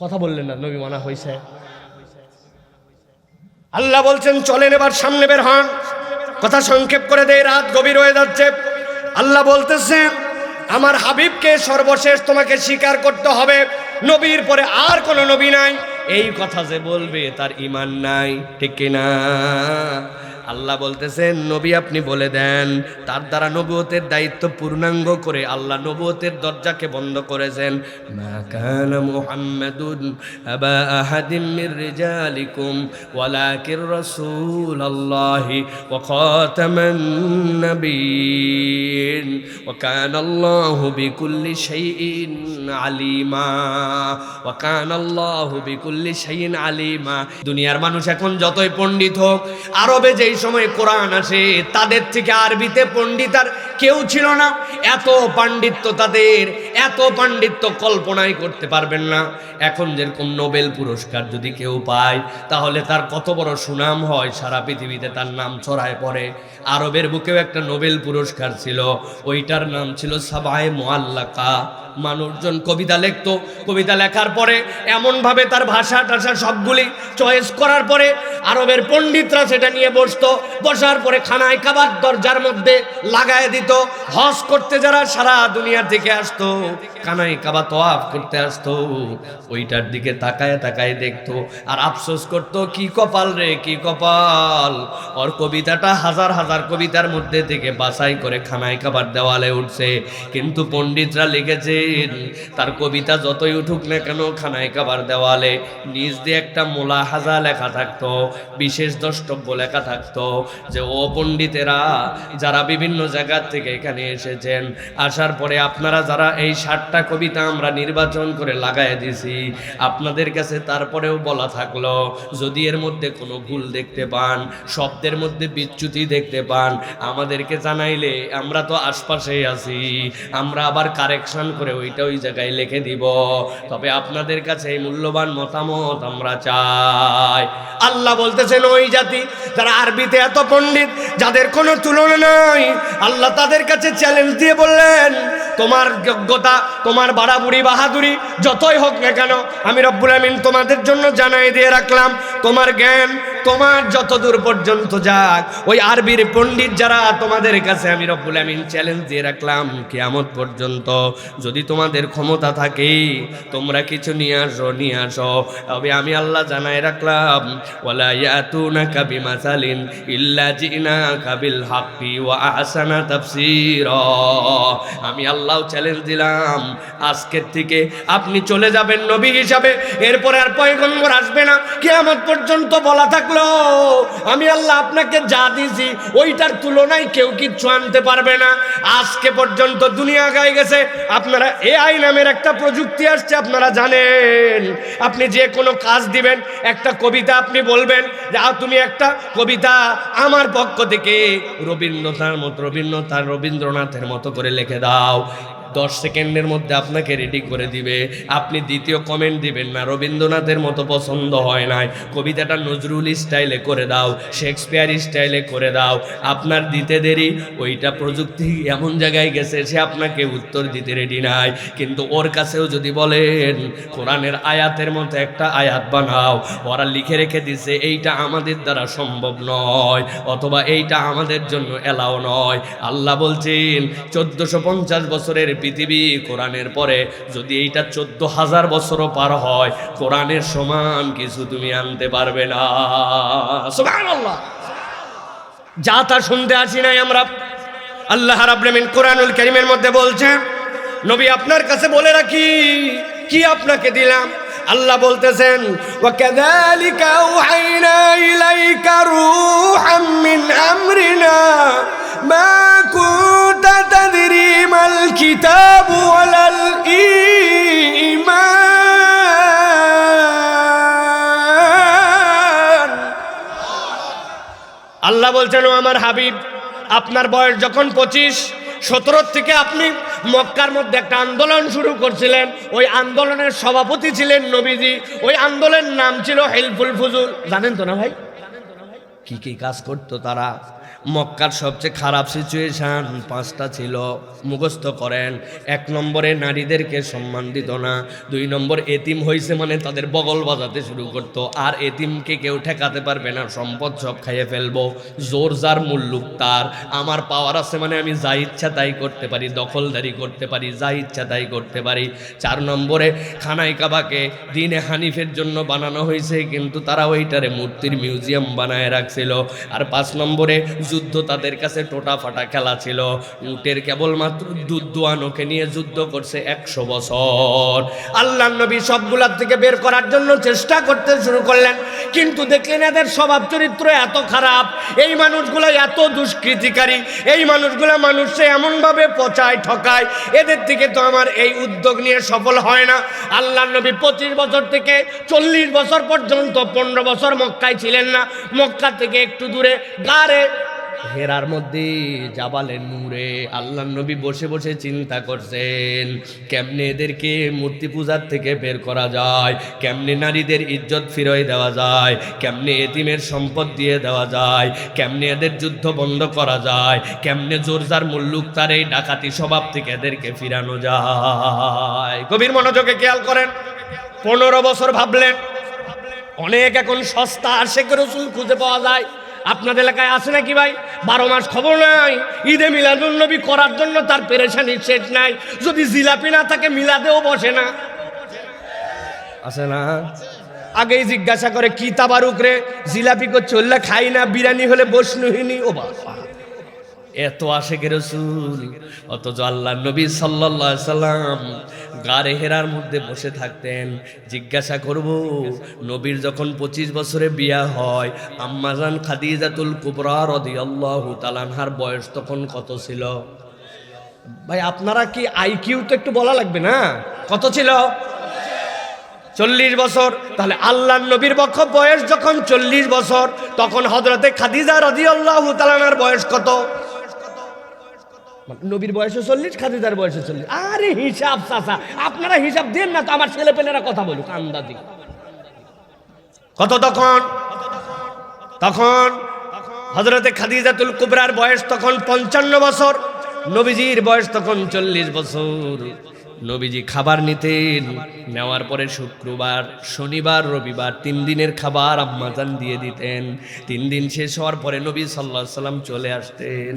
কথা বললেন না, নবী মানা হইছে। আল্লাহ বলছেন চলেন এবার সামনে বের হন। কথা সংক্ষেপ করে দেয়, রাত গভীর হয়ে যাচ্ছে। আল্লাহ বলতেছেন আমার হাবিবকে সর্বশেষ তোমাকে স্বীকার করতে হবে, নবীর পরে আর কোনো নবী নাই। এই কথা যে বলবে তার ঈমান নাই, ঠিক কিনা? আল্লাহ বলতেছেন নবী আপনি বলে দেন। তার দ্বারা নবুয়তের দায়িত্ব পূর্ণাঙ্গ করে আল্লাহ নবুয়তের দরজাকে বন্ধ করেছেন। মা কানা মুহাম্মাদুন আবা আহাদিম মির রিজালিকুম ওয়ালাকির রাসূলুল্লাহি ওয়া খাতামান নাবিয়্যিন ওয়া কানা আল্লাহু বিকুল্লি শাইইন আলিমা ওয়া কানা আল্লাহু বিকুল্লি শাইইন আলিমা। দুনিয়ার মানুষ এখন যতই পণ্ডিত হোক, আরবে যেই সময় কোরআন আসে তাদের থেকে আরবিতে পণ্ডিত আর কেউ ছিল না। এত পাণ্ডিত্য তাদের, এত পাণ্ডিত্য কল্পনাই করতে পারবেন না। এখন যেরকম নোবেল পুরস্কার যদি কেউ পায়, তাহলে তার কত বড় সুনাম হয়, সারা পৃথিবীতে তার নাম ছড়ায় পড়ে। আরবের বুকেও একটা নোবেল পুরস্কার ছিল, ওইটার নাম ছিল সাবায়ে মুআল্লাকা। মানুষজন কবিতা লিখত, কবিতা লেখার পরে এমনভাবে তার ভাষা টাষা সবগুলি চয়েস করার পরে আরবের পণ্ডিতরা সেটা নিয়ে বসতো। বসার পরে খানায় কাবার দরজার মধ্যে লাগায় দিত। হজ করতে যারা সারা দুনিয়া থেকে আসতো, খানায় কাবা তওয়াফ করতে আসতো, ওইটার দিকে তাকায় তাকায় দেখতো আর আফসোস করতো, কি কপাল রে, কি কপাল, ওর কবিতাটা হাজার হাজার কবিতার মধ্যে থেকে বাছাই করে খানায় কাবার দেওয়ালে উঠছে। কিন্তু পণ্ডিতরা লিখেছে তার কবিতা যতই উঠুক না কেন, খানায় কাবার দেওয়ালে নিজ দিয়ে একটা মুলাহাজা লেখা থাকতো, বিশেষ দ্রষ্টব্য লেখা থাকতো যে ও পণ্ডিতেরা যারা বিভিন্ন জায়গা থেকে এখানে এসেছেন, আসার পরে আপনারা যারা এই 60টা কবিতা আমরা নির্বাচন করে লাগায় দিছি, আপনাদের কাছে তারপরেও বলা থাকলো যদি এর মধ্যে কোনো ভুল দেখতে পান, শব্দের মধ্যে বিচ্যুতি দেখতে পান, আমাদেরকে জানাইলে আমরা তো আশপাশেই আছি, আমরা আবার কারেকশন করে ওইটা ওই জায়গায় লিখে দিব। তবে আপনাদের কাছে এই মূল্যবান মতামত আমরা চাই। আল্লাহ বলতেছেন ওই জাতি যারা আরবিতে এত পণ্ডিত, যাদের কোনো তুলনা নাই, আল্লাহ তাদের কাছে চ্যালেঞ্জ দিয়ে বললেন তোমার যোগ্যতা, তোমার বাড়াবুড়ি বাহাদুরি যতই হোক না কেন, আমি রব্বুল আমিন তোমাদের জন্য জানাই দিয়ে রাখলাম, তোমার জ্ঞান তোমার যত দূর পর্যন্ত যাক, ওই আরবির পণ্ডিত যারা তোমাদের কাছে আমি রব্বুল আমিন চ্যালেঞ্জ দিয়ে রাখলাম, কিয়ামত পর্যন্ত যদি তোমাদের ক্ষমতা থাকে তোমরা কিছু নিয়ে আসো। তবে আমি আল্লাহ জানাই রাখলাম ওয়ালা ইয়াতুনাকা বিমাসালিন ইল্লা জিনাকা বিল হাক্কি ওয়া আহসানা তাফসীরা। আমি আল্লাহ চ্যালেঞ্জ দিলাম আজকের থেকে আপনি চলে যাবেন নবী হিসাবে, এরপরে আর পয়গম্বর আসবে না, কিয়ামত পর্যন্ত বলা থাকলো আমি আল্লাহ আপনাকে যা দিয়েছি ওইটার তুলনায় কেউ কিচ্ছু আনতে পারবে না। আজকে পর্যন্ত দুনিয়া গায়ে গেছে, আপনারা এআই নামের একটা প্রযুক্তি আসছে, আপনারা জানেন আপনি যে কোনো কাজ দিবেন, একটা কবিতা আপনি বলবেন যে তুমি একটা কবিতা আমার পক্ষ থেকে রবীন্দ্রনাথের মতো করে লিখে দাও, 10 সেকেন্ডের মধ্যে আপনাকে রেডি করে দিবে। আপনি দ্বিতীয় কমেন্ট দিবেন না রবীন্দ্রনাথের মতো পছন্দ হয় নাই, কবিতাটা নজরুল স্টাইলে করে দাও, শেক্সপিয়ার স্টাইলে করে দাও, আপনার দিতে দেরি, ওইটা প্রযুক্তি এমন জায়গায় গেছে সে আপনাকে উত্তর দিতে রেডি নাই। কিন্তু ওর কাছেও যদি বলেন কোরআনের আয়াতের মতো একটা আয়াত বানাও, ওরা লিখে রেখে দিছে এইটা আমাদের দ্বারা সম্ভব নয়, অথবা এইটা আমাদের জন্য এলাও নয়। আল্লাহ বলছেন 1450 বছরের পৃথিবী কোরআনের পরে যদি এইটা 14,000 বছরও পার হয়, কোরআনের সমান কিছু তুমি আনতে পারবে না। সুবহানাল্লাহ। যা তা শুনতে আসি নাই আমরা। আল্লাহ রাব্বুল আমিন কোরআনুল কারীমের মধ্যে বলছেন নবী আপনার কাছে বলে রাখি, কি আপনাকে দিলাম, আল্লাহ বলতেছেন ওয়াকাযালিকা আওহাইনা ইলাইকা রূহাম মিন আমরিনা মা কুনতা তাদরি মাল কিতাবু ওয়ালাল ঈমান। আল্লাহ বলছেন ও আমার হাবিব, আপনার বয়স যখন 25-17 থেকে আপনি মক্কার মধ্যে একটা আন্দোলন শুরু করছিলেন, ওই আন্দোলনের সভাপতি ছিলেন নবীজি। ওই আন্দোলনের নাম ছিল হিলফুল ফুজুল। জানেন তো না ভাই কি কি কাজ করতো তারা? মক্কার সবচেয়ে খারাপ সিচুয়েশন 5টা ছিল, মুখস্থ করেন। 1 নম্বরে নারীদেরকে সম্মান দিত না। 2 নম্বর এতিম হয়েছে মানে তাদের বগল বাজাতে শুরু করতো, আর এতিমকে কেউ ঠেকাতে পারবে না, সম্পদ সব খাইয়ে ফেলবো। জোর যার মুল্লুক তার, আমার পাওয়ার আছে মানে আমি যা ইচ্ছা তাই করতে পারি, দখলদারি করতে পারি, যা ইচ্ছা তাই করতে পারি। 4 নম্বরে খানায় কাবাকে দিনে হানিফের জন্য বানানো হয়েছে, কিন্তু তারা ওইটারে মূর্তির মিউজিয়াম বানায় রাখছিল। আর 5 নম্বরে যুদ্ধ তাদের কাছে টোটা ফাটা খেলা ছিল। উটের কেবলমাত্র দুধ দোয়ানোকে নিয়ে যুদ্ধ করছে 100 বছর। আল্লাহ নবী সবগুলার থেকে বের করার জন্য চেষ্টা করতে শুরু করলেন, কিন্তু দেখলেন এদের স্বভাব চরিত্র এত খারাপ, এই মানুষগুলো এত দুষ্কৃতিকারী, এই মানুষগুলো মানুষে এমনভাবে পচায় ঠকায়, এদের থেকে তো আমার এই উদ্যোগ নিয়ে সফল হয় না। আল্লাহ নবী 25 বছর থেকে 40 বছর পর্যন্ত 15 বছর মক্কায় ছিলেন না। মক্কা থেকে একটু দূরে গারে হেরার মধ্যে জাবালে নূরে আল্লাহ নবী বসে বসে চিন্তা করছেন কেমনে এদেরকে মূর্তি পূজার থেকে বের করা যায়, কেমনে নারীদের ইজ্জত ফিরিয়ে দেওয়া যায়, কেমনে এতিমের সম্পদ দিয়ে দেওয়া যায়, কেমনে এদের যুদ্ধ বন্ধ করা যায়, কেমনে জোরজার মুল্লুক তার এই ডাকাতি স্বভাব থেকে এদেরকে ফিরানো যায়। গভীর মনোযোগে খেয়াল করেন। 15 বছর ভাবলেন। অনেক এখন সস্তা আশেক রসুল খুঁজে পাওয়া যায়। আপনাদের এলাকায় আছে নাকি ভাই? 12 মাস খবর নাই, ঈদে মিলাদুন নবী করার জন্য তার পেরেশানি শেষ নাই। যদি জিলাপি না থাকে মিলাদেও বসে না, আছে না? আগেই জিজ্ঞাসা করে কি তাবারুক রে, জিলাপি কো চললে খাই না, বিরিয়ানি হলে বসনুহিনী। ও বাবা, এত আশেক রাসূল। অথচ আল্লাহ নবী সাল্লাল্লাহু আলাইহি সাল্লাম গারে হেরার মধ্যে বসে থাকতেন। জিজ্ঞাসা করব, নবীর যখন 25 বছরে বিয়া হয়, আম্মাজান খাদিজাতুল কুবরা রাদিয়াল্লাহু তাআলা আনহার বয়স তখন কত ছিল? ভাই আপনারা কি আইকিউ তো একটু বলা লাগবে না? কত ছিল? 40 বছর। তাহলে আল্লাহ নবীর বয়স যখন 40 বছর, তখন হযরতে খাদিজা রাদিয়াল্লাহু তাআলা আনহার বয়স কত? নবীর বয়সে 40, খাদিজার বয়সে 40। আরে হিসাব চাচা, আপনারা হিসাব দেন না তো, আমার ছেলেপেলেরা কথা বলুক আন্দাজি। কত তখন? তখন হযরতে খাদিজাতুল কুবরার বয়স তখন 55 বছর, নবীজির বয়স তখন 40 বছর। নবীজি খাবার নিতেন, নেওয়ার পরে শুক্রবার, শনিবার, রবিবার 3 দিনের খাবার আম্মাজান দিয়ে দিতেন। 3 দিন শেষ হওয়ার পরে নবী সাল্লাল্লাহু আলাইহি সাল্লাম চলে আসতেন।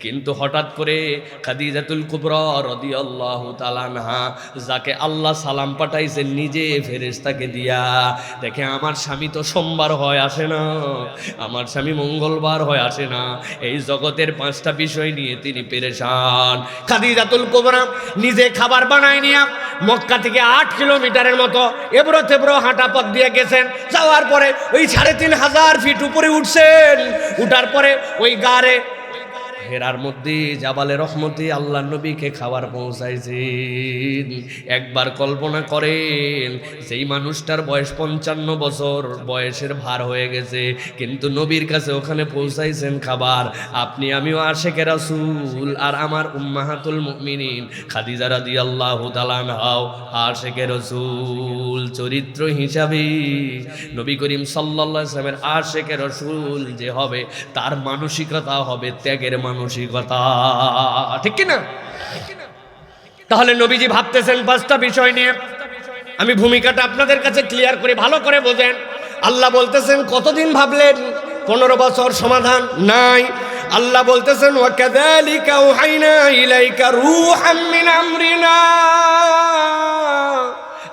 কিন্তু হঠাৎ করে খাদিজাতুল কুবরা রাদিয়াল্লাহু তাআলা আনহা, যাকে আল্লাহ সালাম পাঠাইছেন নিজে ফেরেশতাকে দিয়া, দেখে আমার স্বামী তো সোমবার হয় আসে না, আমার স্বামী মঙ্গলবার হয় আসে না, এই জগতের 5টা বিষয় নিয়ে তিনি পেরেশান। খাদিজাতুল কুবরা নিজে খাবার বানায় নিয়ে মক্কা থেকে 8 কিলোমিটারের মতো এবড়ো থেবড়ো হাঁটা পথ দিয়ে গেছেন। যাওয়ার পরে ওই 3500 ফিট উপরে উঠছেন। উঠার পরে ওই গারে হেরার মধ্যে জাবালে রহমতে আল্লাহ নবীকে খাবার পৌঁছাইছেন। একবার কল্পনা করেন, সেই মানুষটার বয়স 55 বছর, বয়সের ভার হয়ে গেছে, কিন্তু নবীর কাছে ওখানে পৌঁছাইছেন খাবার। আপনি আমিও আশেকে রাসূল, আর আমার উম্মাহাতুল মুমিনিন খাদিজা রাদিয়াল্লাহু তাআলা আনহাও আশেকে রাসূল। চরিত্র হিসাবে নবী করিম সাল্লাল্লাহু আলাইহি ওয়াসাল্লামের আশেকে রাসূল যে হবে, তার মানসিকতা হবে ত্যাগের মানসিকতা, ঠিক কি না? তাহলে নবীজি ভাবতেছেন 5টা বিষয় নিয়ে। আমি ভূমিকাটা আপনাদের কাছে ক্লিয়ার করে ভালো করে বোঝেন। আল্লাহ বলতেছেন কতদিন ভাবলেন? 15 বছর। সমাধান নাই। আল্লাহ বলতেছেন ওয়াকাযালিকা আওহাইনা ইলাইকা রূহাম মিন আমরিনা।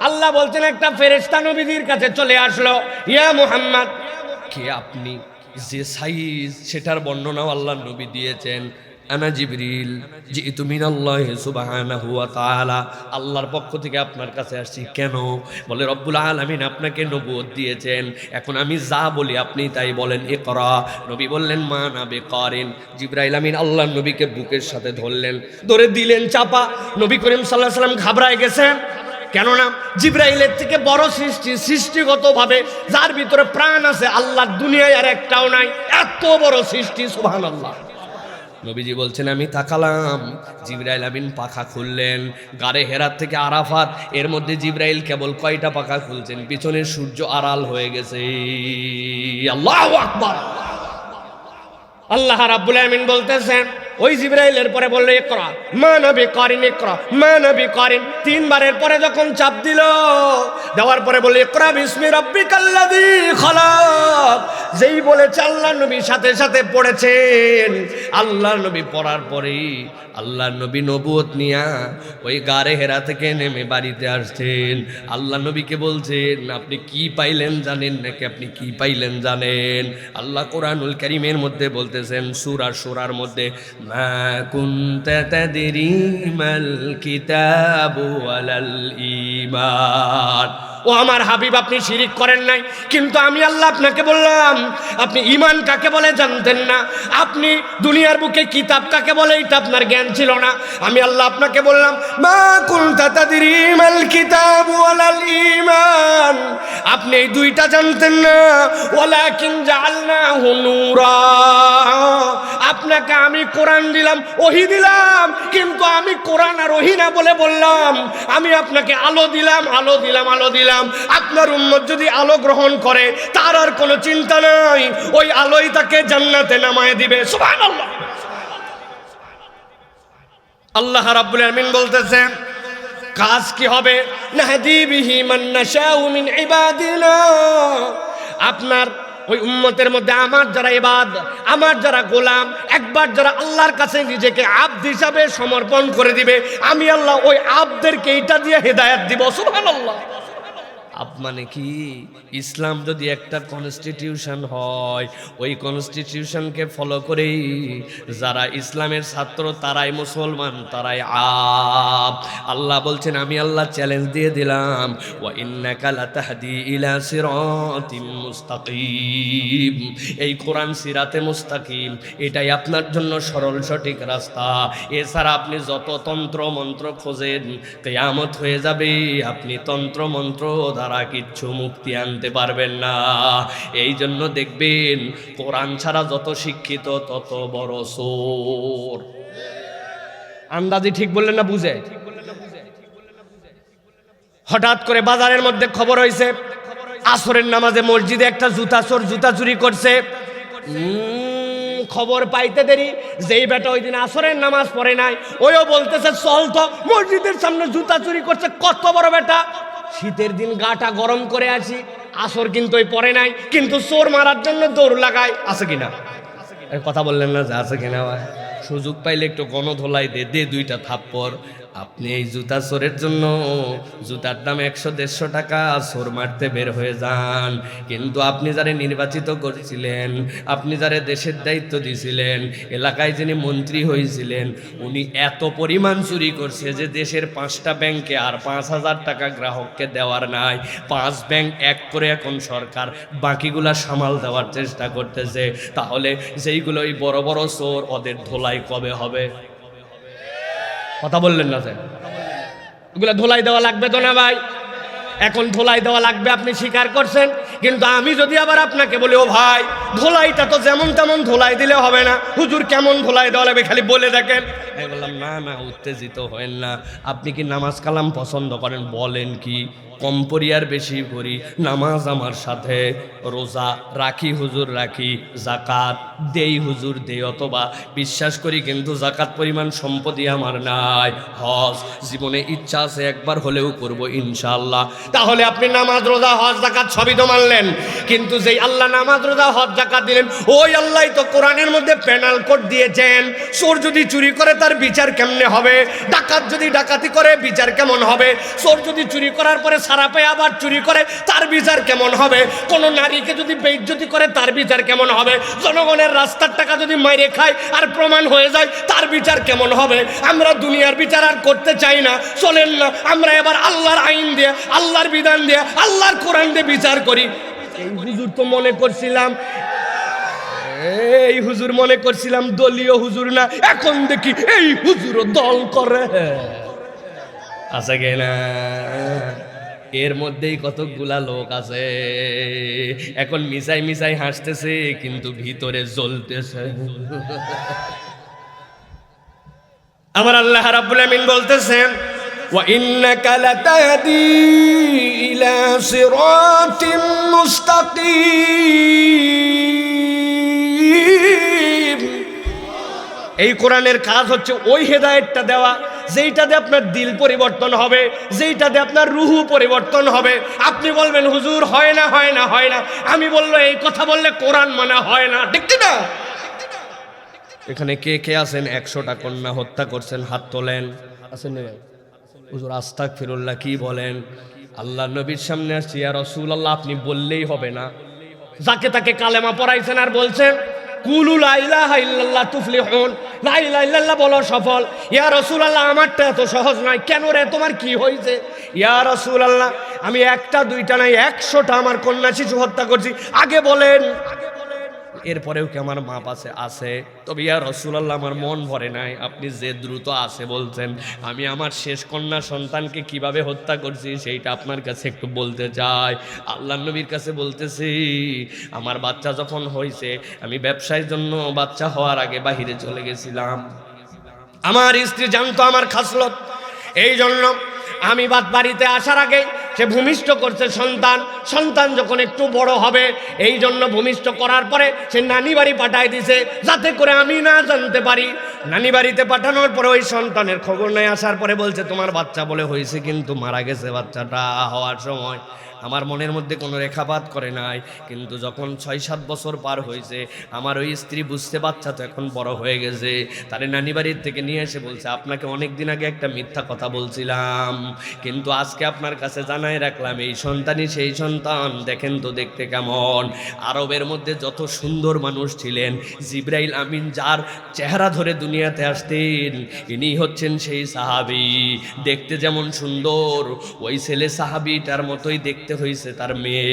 আল্লাহ বলছেন একটা ফেরেশতা নবীজির কাছে চলে আসলো, ইয়া মুহাম্মদ, কে আপনি? যে সাইজ সেটার বর্ণনাও আল্লাহ নবী দিয়েছেন। আনা জিবরিল জিতু মিনাল্লাহি সুবহানাহু ওয়া তাআলা, আল্লাহর পক্ষ থেকে আপনার কাছে আসছি। কেন? বলে রব্বুল আলামিন আপনাকে নবুয়ত দিয়েছেন, এখন আমি যা বলি আপনি তাই বলেন। ইকরা। নবী বললেন মা না বেকারিন। জিবরাইল আমিন আল্লাহর নবীকে বুকের সাথে ধরলেন, ধরে দিলেন চাপা। নবী করিম সাল্লাল্লাহু আলাইহি ওয়াসাল্লাম ঘাবড়ায় গেছেন। কেননা জিবরাইলের থেকে বড় সৃষ্টিগতভাবে যার ভিতরে প্রাণ আছে আল্লাহর দুনিয়ায় আর একটাও নাই, এত বড় সৃষ্টি, সুবহানাল্লাহ। নবীজি বলছেন আমি তাকালাম, জিবরাইল আমিন পাখা খুললেন। গারে হেরাত থেকে আরাফাত, এর মধ্যে জিবরাইল কেবল কয়টা পাখা খুলছেন? পিছনের সূর্য আড়াল হয়ে গেছে। আল্লাহু আকবার। আল্লাহ রাব্বুল আমিন বলতেছেন, ওই জিবরাইলের পরে বললো ইকরা মা নবী করিন, ইকরা মা নবী করিন। তিনবারের পরে যখন চাপ দিল, দেওয়ার পরে বললো ইকরা বিসমি রাব্বিকাল্লাযী খলাক। যেই বলেছে আল্লাহর নবী সাথে সাথে পড়েছেন। আল্লাহর নবী পড়ার পরেই আল্লাহর নবী নবুয়ত নিয়া ওই গারে হেরা থেকে নেমে বাড়িতে আসছেন। আল্লাহ নবীকে বলছেন আপনি কি পাইলেন জানেন নাকি? আপনি কি পাইলেন জানেন? আল্লাহ কোরআনুল কারীমের মধ্যে বলতেছেন সূরা সূরার মধ্যে, মা কুনতা তাদরি মাল কিতাবু ওয়ালাল ঈমান। ও আমার হাবিব, আপনি শিরিক করেন নাই, কিন্তু আমি আল্লাহ আপনাকে বললাম আপনি ঈমান কাকে বলে জানতেন না। আপনি দুনিয়ার বুকে কিতাব কাকে বলে এটা আপনার জ্ঞান ছিল না। আমি আল্লাহ আপনাকে বললাম মা কুনতা তাদরি মাল কিতাবু ওয়ালাল ঈমান। আপনি এই দুইটা জানতেন না। ওয়ালাকিন জাআলনাহু নূরা। আপনাকে আমি কোরআন দিলাম, ওহী দিলাম, কিন্তু আমি কোরআন আর ওহী না বলে বললাম আমি আপনাকে আলো দিলাম, আলো দিলাম, আলো দিলাম। আপনার উম্মত যদি আলো গ্রহণ করে তার আর কোনো চিন্তা নাই, ওই আলোই তাকে জান্নাতে নামায় দিবে। সুবহানাল্লাহ। আল্লাহ রাব্বুল আমিন বলতেছেন কাজ কি হবে? নাহদি বিহি মান নাশাউ মিন ইবাদিনা। আপনার ওই উম্মতের মধ্যে আমার যারা ইবাদ, আমার যারা গোলাম, একবার যারা আল্লাহর কাছে নিজেকে আব্দ হিসাবে সমর্পণ করে দিবে, আমি আল্লাহ ওই আব্দদেরকে এইটা দিয়ে হেদায়েত দিব। সুবহানাল্লাহ। আব মানে কি? ইসলাম যদি একটা কনস্টিটিউশন হয়, ওই কনস্টিটিউশনকে ফলো করেই যারা ইসলামের ছাত্র তারাই মুসলমান, তারাই আব। আল্লাহ বলছেন আমি আল্লাহ চ্যালেঞ্জ দিয়ে দিলাম, ওয়া ইন্নাকা লাতাহদি ইলা সিরাতিম মুস্তাকিম। এই কোরআন সিরাতে মুস্তাকিম, এটাই আপনার জন্য সরল সঠিক রাস্তা। এছাড়া আপনি যত তন্ত্র মন্ত্র খোঁজেন কিয়ামত হয়ে যাবে, আপনি তন্ত্র মন্ত্র দ্বারা কিচ্ছু মুক্তি আনতে পারবেন না। এই জন্য দেখবেন কোরআন ছাড়া যত শিক্ষিত তত বড় চোর। আন্দাজি ঠিক বললেন না? বুঝে হঠাৎ করে বাজারের মধ্যে খবর হয়েছে আসরের নামাজে মসজিদে একটা জুতা চোর জুতা চুরি করছে। খবর পাইতে দেরি, যেই বেটা ওই দিন আসরের নামাজ পড়ে নাই ওইও বলতেছে চল তো মসজিদের সামনে জুতা চুরি করছে। কত বড় বেটা! শীতের দিন গাটা গরম করে আসি, আসর কিন্তু ওই পড়ে নাই, কিন্তু চোর মারার জন্য দৌড় লাগায়। আছে কিনা? কথা বললেন না যে আছে কিনা? সুযোগ পাইলে একটু গণধোলাই দে দুইটা থাপ্পড়। আপনি এই জুতা চোরের জন্য জুতার দাম 100-150 টাকা, চোর মারতে বের হয়ে যান। কিন্তু আপনি যারে নির্বাচিত করেছিলেন, আপনি যারে দেশের দায়িত্ব দিয়েছিলেন, এলাকায় যিনি মন্ত্রী হয়েছিলেন, উনি এত পরিমাণ চুরি করছে যে দেশের 5টা ব্যাংকে আর 5,000 টাকা গ্রাহককে দেওয়ার নাই। 5 ব্যাংক এক করে এখন সরকার বাকিগুলা সামাল দেওয়ার চেষ্টা করতেছে। তাহলে যেইগুলো ওই বড় বড় চোর, ওদের ধোলাই কবে হবে? কথা বললেন না স্যার? এগুলো ধোলাই দেওয়া লাগবে তো না ভাই? এখন ধোলাই দেওয়া লাগবে, আপনি স্বীকার করছেন। কিন্তু আমি যদি আবার আপনাকে বলি ও ভাই ধোলাইটা তো যেমন তেমন ধোলাই দিলে হবে না, হুজুর কেমন ধোলাই দেওয়া লাগবে খালি বলে দেখেন। আমি বললাম না না, উত্তেজিত হয়েন না। আপনি কি নামাজ কালাম পছন্দ করেন? বলেন কি? কম পড়ি আর বেশি পড়ি, নামাজ আমার সাথে, রোজা রাখি হুজুর রাখি, জাকাত দেই হুজুর দেই, অথবা বিশ্বাস করি কিন্তু জাকাত পরিমাণ সম্পত্তি আমার নাই। হজ জীবনে ইচ্ছা আছে একবার হলেও করব ইনশাআল্লাহ। তাহলে আপনি নামাজ রোজা হজ জাকাত সবই তো মানলেন। করলেন, কিন্তু যেই আল্লাহ নামাজ রোজা হজ যাকাত দিলেন, ওই আল্লাহই তো কোরআনের মধ্যে পেনাল কোড দিয়েছেন। চোর যদি চুরি করে তার বিচার কেমনে হবে, ডাকাত যদি ডাকাতি করে বিচার কেমন হবে, চোর যদি চুরি করার পরে ছাড়া পেয়ে আবার চুরি করে তার বিচার কেমন হবে, কোন নারীকে যদি বেইজ্জতি করে তার বিচার কেমন হবে, জনগণের রাস্তার টাকা যদি মাইরে খায় আর প্রমাণ হয়ে যায় তার বিচার কেমন হবে। আমরা দুনিয়ার বিচার আর করতে চাই না, চলেন না আমরা এবার আল্লাহর আইন দিয়ে, আল্লাহর বিধান দিয়ে, আল্লাহর কোরআন দিয়ে বিচার করি। এই হুজুর তো মনে করছিলাম, এই হুজুর মনে করছিলাম দলীয় হুজুর না, এখন দেখি এই হুজুরও দল করে আছে কিনা। এর মধ্যেই কতগুলা লোক আছে এখন মিশাই মিশাই হাসতেছে কিন্তু ভিতরে জ্বলতেছে। আমার আল্লাহ রাব্বুল আমিন বলতেছেন, ওয়া ইন্নাকা লাতাহদি ইলা সিরাতিম মুস্তাকিম। এই কোরআনের কাজ হচ্ছে ওই হেদায়েতটা দেওয়া যেইটাতে আপনার দিল পরিবর্তন হবে, যেইটাতে আপনার রুহু পরিবর্তন হবে। আপনি বলবেন হুজুর হয় না হয় না হয় না, আমি বললো এই কথা বললে কোরআন মানা হয় না, ঠিক না? এখানে কে কে আছেন 100টা কন্যা হত্যা করছেন? হাত তোলেন। আছেন না? হুজুর আস্তাগফিরুল্লাহ কি বলেন? আল্লাহ নবীর সামনে আসছি, ইয়া রাসূলুল্লাহ আপনি বললেই হবে না। যাকে তাকে কালেমা পড়াইছেন আর বলছেন কুলু লা ইলাহা ইল্লাল্লাহ তুফলিহুন, লা ইলাহা ইল্লাল্লাহ বলো সফল। ইয়া রাসূলুল্লাহ আমারটা এত সহজ নয়, কেন রে তোমার কি হয়েছে? ইয়া রাসূলুল্লাহ আমি একটা দুইটা নাই 100টা আমার কন্যা শিশু হত্যা করছি, আগে বলেন। এরপরেও কি আমার মাপ আছে? আছে। তবে ইয়া রাসূলুল্লাহ আমার মন ভরে নাই, আপনি যে দ্রুত আছে বলছেন, আমি আমার শেষ কন্যা সন্তানকে কিভাবে হত্যা করছি সেইটা আপনার কাছে একটু বলতে চাই। আল্লাহ নবীর কাছে বলতেছি, আমার বাচ্চা যখন হয়েছে আমি ব্যবসায়ের জন্য বাচ্চা হওয়ার আগে বাহিরে চলে গেছিলাম। আমার স্ত্রী জানতো আমার খাসলত, এই জন্য আমি বাড়িতে আসার আগে সে ভূমিষ্ঠ করছে সন্তান। সন্তান যখন একটু বড় হবে এই জন্য ভূমিষ্ঠ করার পরে সে নানি বাড়ি পাঠায় দিছে যাতে করে আমি না জানতে পারি। নানি বাড়িতে পাঠানোর পরে ওই সন্তানের খবর নেই, আসার পরে বলছে তোমার বাচ্চা বলে হয়েছে কিন্তু মারা গেছে বাচ্চাটা হওয়ার সময়। আমার মনের মধ্যে কোনো রেখাপাত করে নাই, কিন্তু যখন 6-7 বছর পার হয়েছে আমার ওই স্ত্রী বুঝতে বাচ্চা তো এখন বড় হয়ে গেছে, তারে নানি বাড়ির থেকে নিয়ে এসে বলছে আপনাকে অনেক দিন আগে একটা মিথ্যা কথা বলছিলাম, কিন্তু আজকে আপনার কাছে জানাই রাখলাম এই সন্তানই সেই সন্তান, দেখেন তো দেখতে কেমন। আরবের মধ্যে যত সুন্দর মানুষ ছিলেন, জিবরাইল আমিন যার চেহারা ধরে দুনিয়াতে আসতেন ইনি হচ্ছেন সেই সাহাবী। দেখতে যেমন সুন্দর ওই ছেলে সাহাবীটার মতোই দেখতে হয়েছে তার মেয়ে।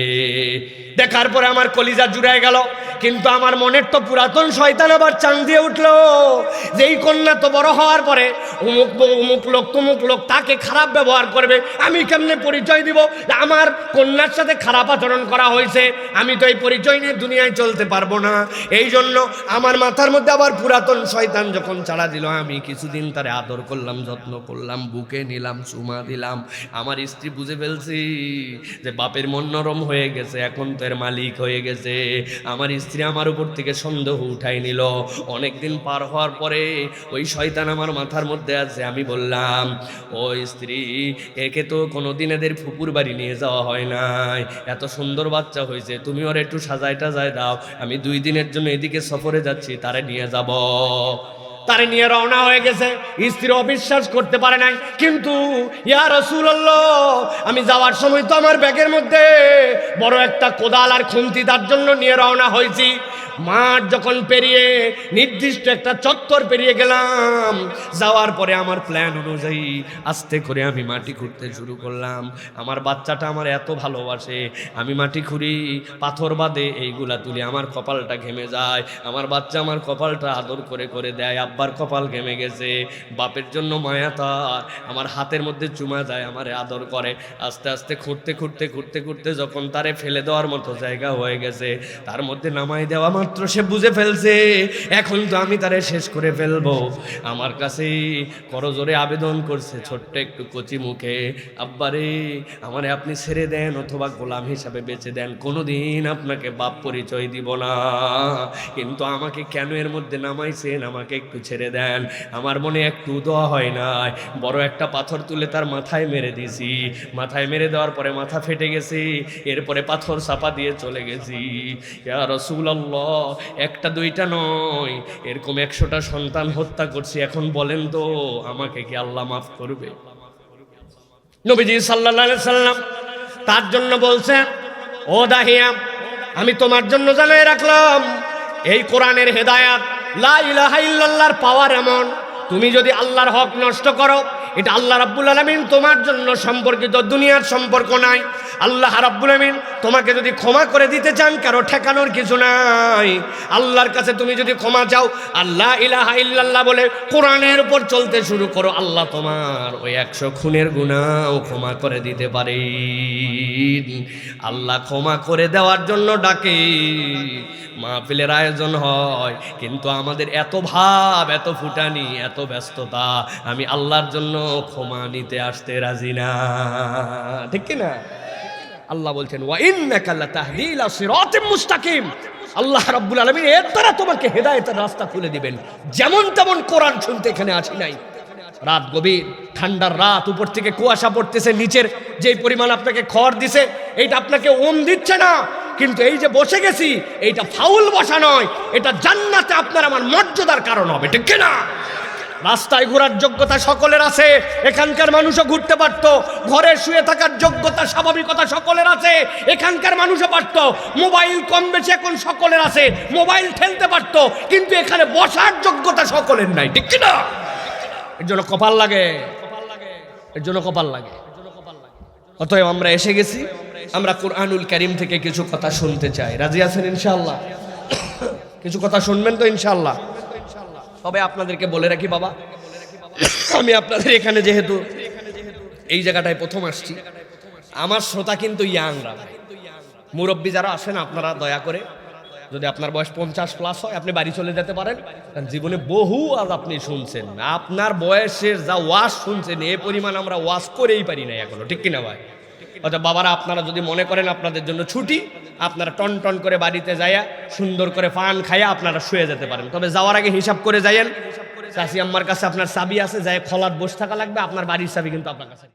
দেখার পরে আমার কলিজা জুড়ায় গেল, কিন্তু আমার মনের তো পুরাতন শয়তান আবার চাং দিয়ে উঠলো, যেই কন্যা তো বড় হওয়ার পরে অমুক অমুক লোক তমুক লোক তাকে খারাপ ব্যবহার করবে, আমি কেমনে পরিচয় দিব আমার কন্যার সাথে খারাপ আচরণ করা হয়েছে? আমি তো এই পরিচয় নিয়ে দুনিয়ায় চলতে পারবো না। এই জন্য আমার মাথার মধ্যে আবার পুরাতন শয়তান যখন চাড়া দিল, আমি কিছুদিন তারে আদর করলাম, যত্ন করলাম, বুকে নিলাম, চুমা দিলাম। আমার স্ত্রী বুঝে ফেলছি যে বাপের মন নরম হয়ে গেছে, এখন তো এর মালিক হয়ে গেছে। আমার স্ত্রী আমার উপর থেকে সন্দেহ উঠাই নিল। অনেকদিন পার হওয়ার পরে ওই শয়তান আমার মাথার মধ্যে আছে, আমি বললাম ও স্ত্রী একে তো কোনোদিন এদের ফুপুর বাড়ি নিয়ে যাওয়া হয় নাই, এত সুন্দর বাচ্চা হয়েছে, তুমি ওর একটু সাজায় টাজায় দাও, আমি 2 দিনের জন্য এদিকে সফরে যাচ্ছি, তারে নিয়ে যাব। তারে নিয়ে রওনা হয়ে গেছে। স্ত্রী অবিশ্বাস করতে পারে নাই, কিন্তু ইয়া রাসূলুল্লাহ আমি যাওয়ার সময় তো আমার ব্যাগের মধ্যে বড় একটা কোদাল আর খুন্তি তার জন্য নিয়ে রওনা হয়েছি। মাঠ যখন পেরিয়ে নির্দিষ্ট একটা চত্বর পেরিয়ে গেলাম, যাওয়ার পরে আমার প্ল্যান অনুযায়ী আস্তে করে আমি মাটি খুঁড়তে শুরু করলাম। আমার বাচ্চাটা আমার এত ভালোবাসে, আমি মাটি খুঁড়ি, পাথর বাঁধে, এইগুলা তুলি, আমার কপালটা ঘেমে যায়। আমার বাচ্চা আমার কপালটা আদর করে করে দেয়, আব্বার কপাল ঘেমে গেছে, বাপের জন্য মায়া তার, আমার হাতের মধ্যে চুমা যায়, আমারে আদর করে। আস্তে আস্তে খুঁড়তে খুঁড়তে খুঁড়তে খুঁড়তে যখন তারে ফেলে দেওয়ার মতো জায়গা হয়ে গেছে, তার মধ্যে নামাই দেওয়া মাত্র সে বুঝে ফেলছে এখন তো আমি তারে শেষ করে ফেলবো। আমার কাছে করজোরে আবেদন করছে ছোট্ট একটু কচি মুখে, আব্বারে আমারে আপনি ছেড়ে দেন অথবা গোলাম হিসাবে বেঁচে দেন, কোনোদিন আপনাকে বাপ পরিচয় দিব না, কিন্তু আমাকে কেন এর মধ্যে নামাইছেন আমাকে একটু ছেড়ে দেন। আমার মনে একটু দোয়া হয় নাই, বড় একটা পাথর তুলে তার মাথায় মেরে দিছি। মাথায় মেরে দেওয়ার পরে মাথা ফেটে গেছে, এরপরে পাথর চাপা দিয়ে চলে গেছি। ইয়া রাসূলুল্লাহ, একটা দুইটা নয়, এরকম 100টা সন্তান হত্যা করছি। এখন বলেন তো আমাকে কি আল্লাহ মাফ করবে? নবীজি সাল্লাল্লাহু আলাইহি সাল্লাম তার জন্য বলছেন, ও দাহিয়া, আমি তোমার জন্য জানাই রাখলাম এই কোরআনের হেদায়াত, লা ইলাহা ইল্লাল্লাহর পাওয়ার এমন, তুমি যদি আল্লাহর হক নষ্ট করো, এটা আল্লাহ রাব্বুল আলামিন তোমার জন্য সম্পর্কিত, দুনিয়ার সম্পর্ক নাই। আল্লাহ রাব্বুল আলামিন তোমাকে যদি ক্ষমা করে দিতে চান, কারো ঠেকানোর কিছু নাই। আল্লাহর কাছে তুমি যদি ক্ষমা চাও, আল্লাহ ইলাহা ইল্লাল্লাহ বলে কোরআনের উপর চলতে শুরু করো, আল্লাহ তোমার ওই 100 খুনের গুনাহও ক্ষমা করে দিতে পারেন। আল্লাহ ক্ষমা করে দেওয়ার জন্য ডাকে, মাহফিলের আয়োজন হয়, কিন্তু আমাদের এত ভাব, এত ফুটানি, এত ব্যস্ততা, আমি আল্লাহর জন্য ক্ষমা নিতে আসতে রাজি না। ঠিক কি না? আল্লাহ বলছেন, ওয়া ইন্নাকা লাতাহদি ইলা সিরাতিম মুস্তাকিম। আল্লাহ রাব্বুল আলামিন এর দ্বারা তোমাকে হেদায়েতের রাস্তা খুলে দিবেন। যেমন তেমন কোরআন শুনতে এখানে আসি নাই। রাত গভীর, ঠান্ডার রাত, উপর থেকে কুয়াশা পড়তেছে, নিচের যেই পরিমাণ আপনাকে খড় দিছে, এইটা আপনাকে ওম দিচ্ছে না, কিন্তু এই যে বসে গেছি, এইটা ফাউল বসা নয়, এটা জান্নাতে আপনার আমার মর্যাদার কারণ হবে। ঠিক না? রাস্তায় ঘোরার যোগ্যতা সকলের আছে, এখানকার মানুষও ঘুরতে পারতো। ঘরে শুয়ে থাকার যোগ্যতা, স্বাভাবিকতা সকলের আছে, এখানকার মানুষও পারতো। মোবাইল কম বেশি এখন সকলের আছে, মোবাইল ঠেলতে পারতো, কিন্তু এখানে বসার যোগ্যতা সকলের নাই। ঠিক না? এর জন্য কপাল লাগে, এর জন্য কপাল লাগে। অতএব আমরা এসে গেছি, আমরা কোরআনুল কারীম থেকে কিছু কথা শুনতে চাই। রাজি আছেন ইনশাআল্লাহ? কিছু কথা শুনবেন তো ইনশাআল্লাহ? তবে আপনাদেরকে বলে রাখি বাবা, আমি আপনাদের এখানে যেহেতু এই জায়গাটায় প্রথম আসছি, আমার শ্রোতা কিন্তু ইয়াংরা, মুরব্বী যারা আসেন, আপনারা দয়া করে, যদি আপনার বয়স 50+ হয়, আপনি বাড়ি চলে যেতে পারেন। জীবনে বহু আজ আপনি শুনছেন, আপনার বয়সের যা ওয়াজ শুনছেন, এ পরিমাণ আমরা ওয়াজ করেই পারি না এখনো। ঠিক কিনা ভাই? অর্থাৎ বাবারা, আপনারা যদি মনে করেন আপনাদের জন্য ছুটি, আপনারা টন টন করে বাড়িতে যাইয়া সুন্দর করে পান খাইয়া আপনারা শুয়ে যেতে পারেন। তবে যাওয়ার আগে হিসাব করে যাইয়েন, চাচি আম্মার কাছে আপনার চাবি আছে, যায় খলাত বসে থাকা লাগবে, আপনার বাড়ির চাবি কিন্তু আপনার কাছে।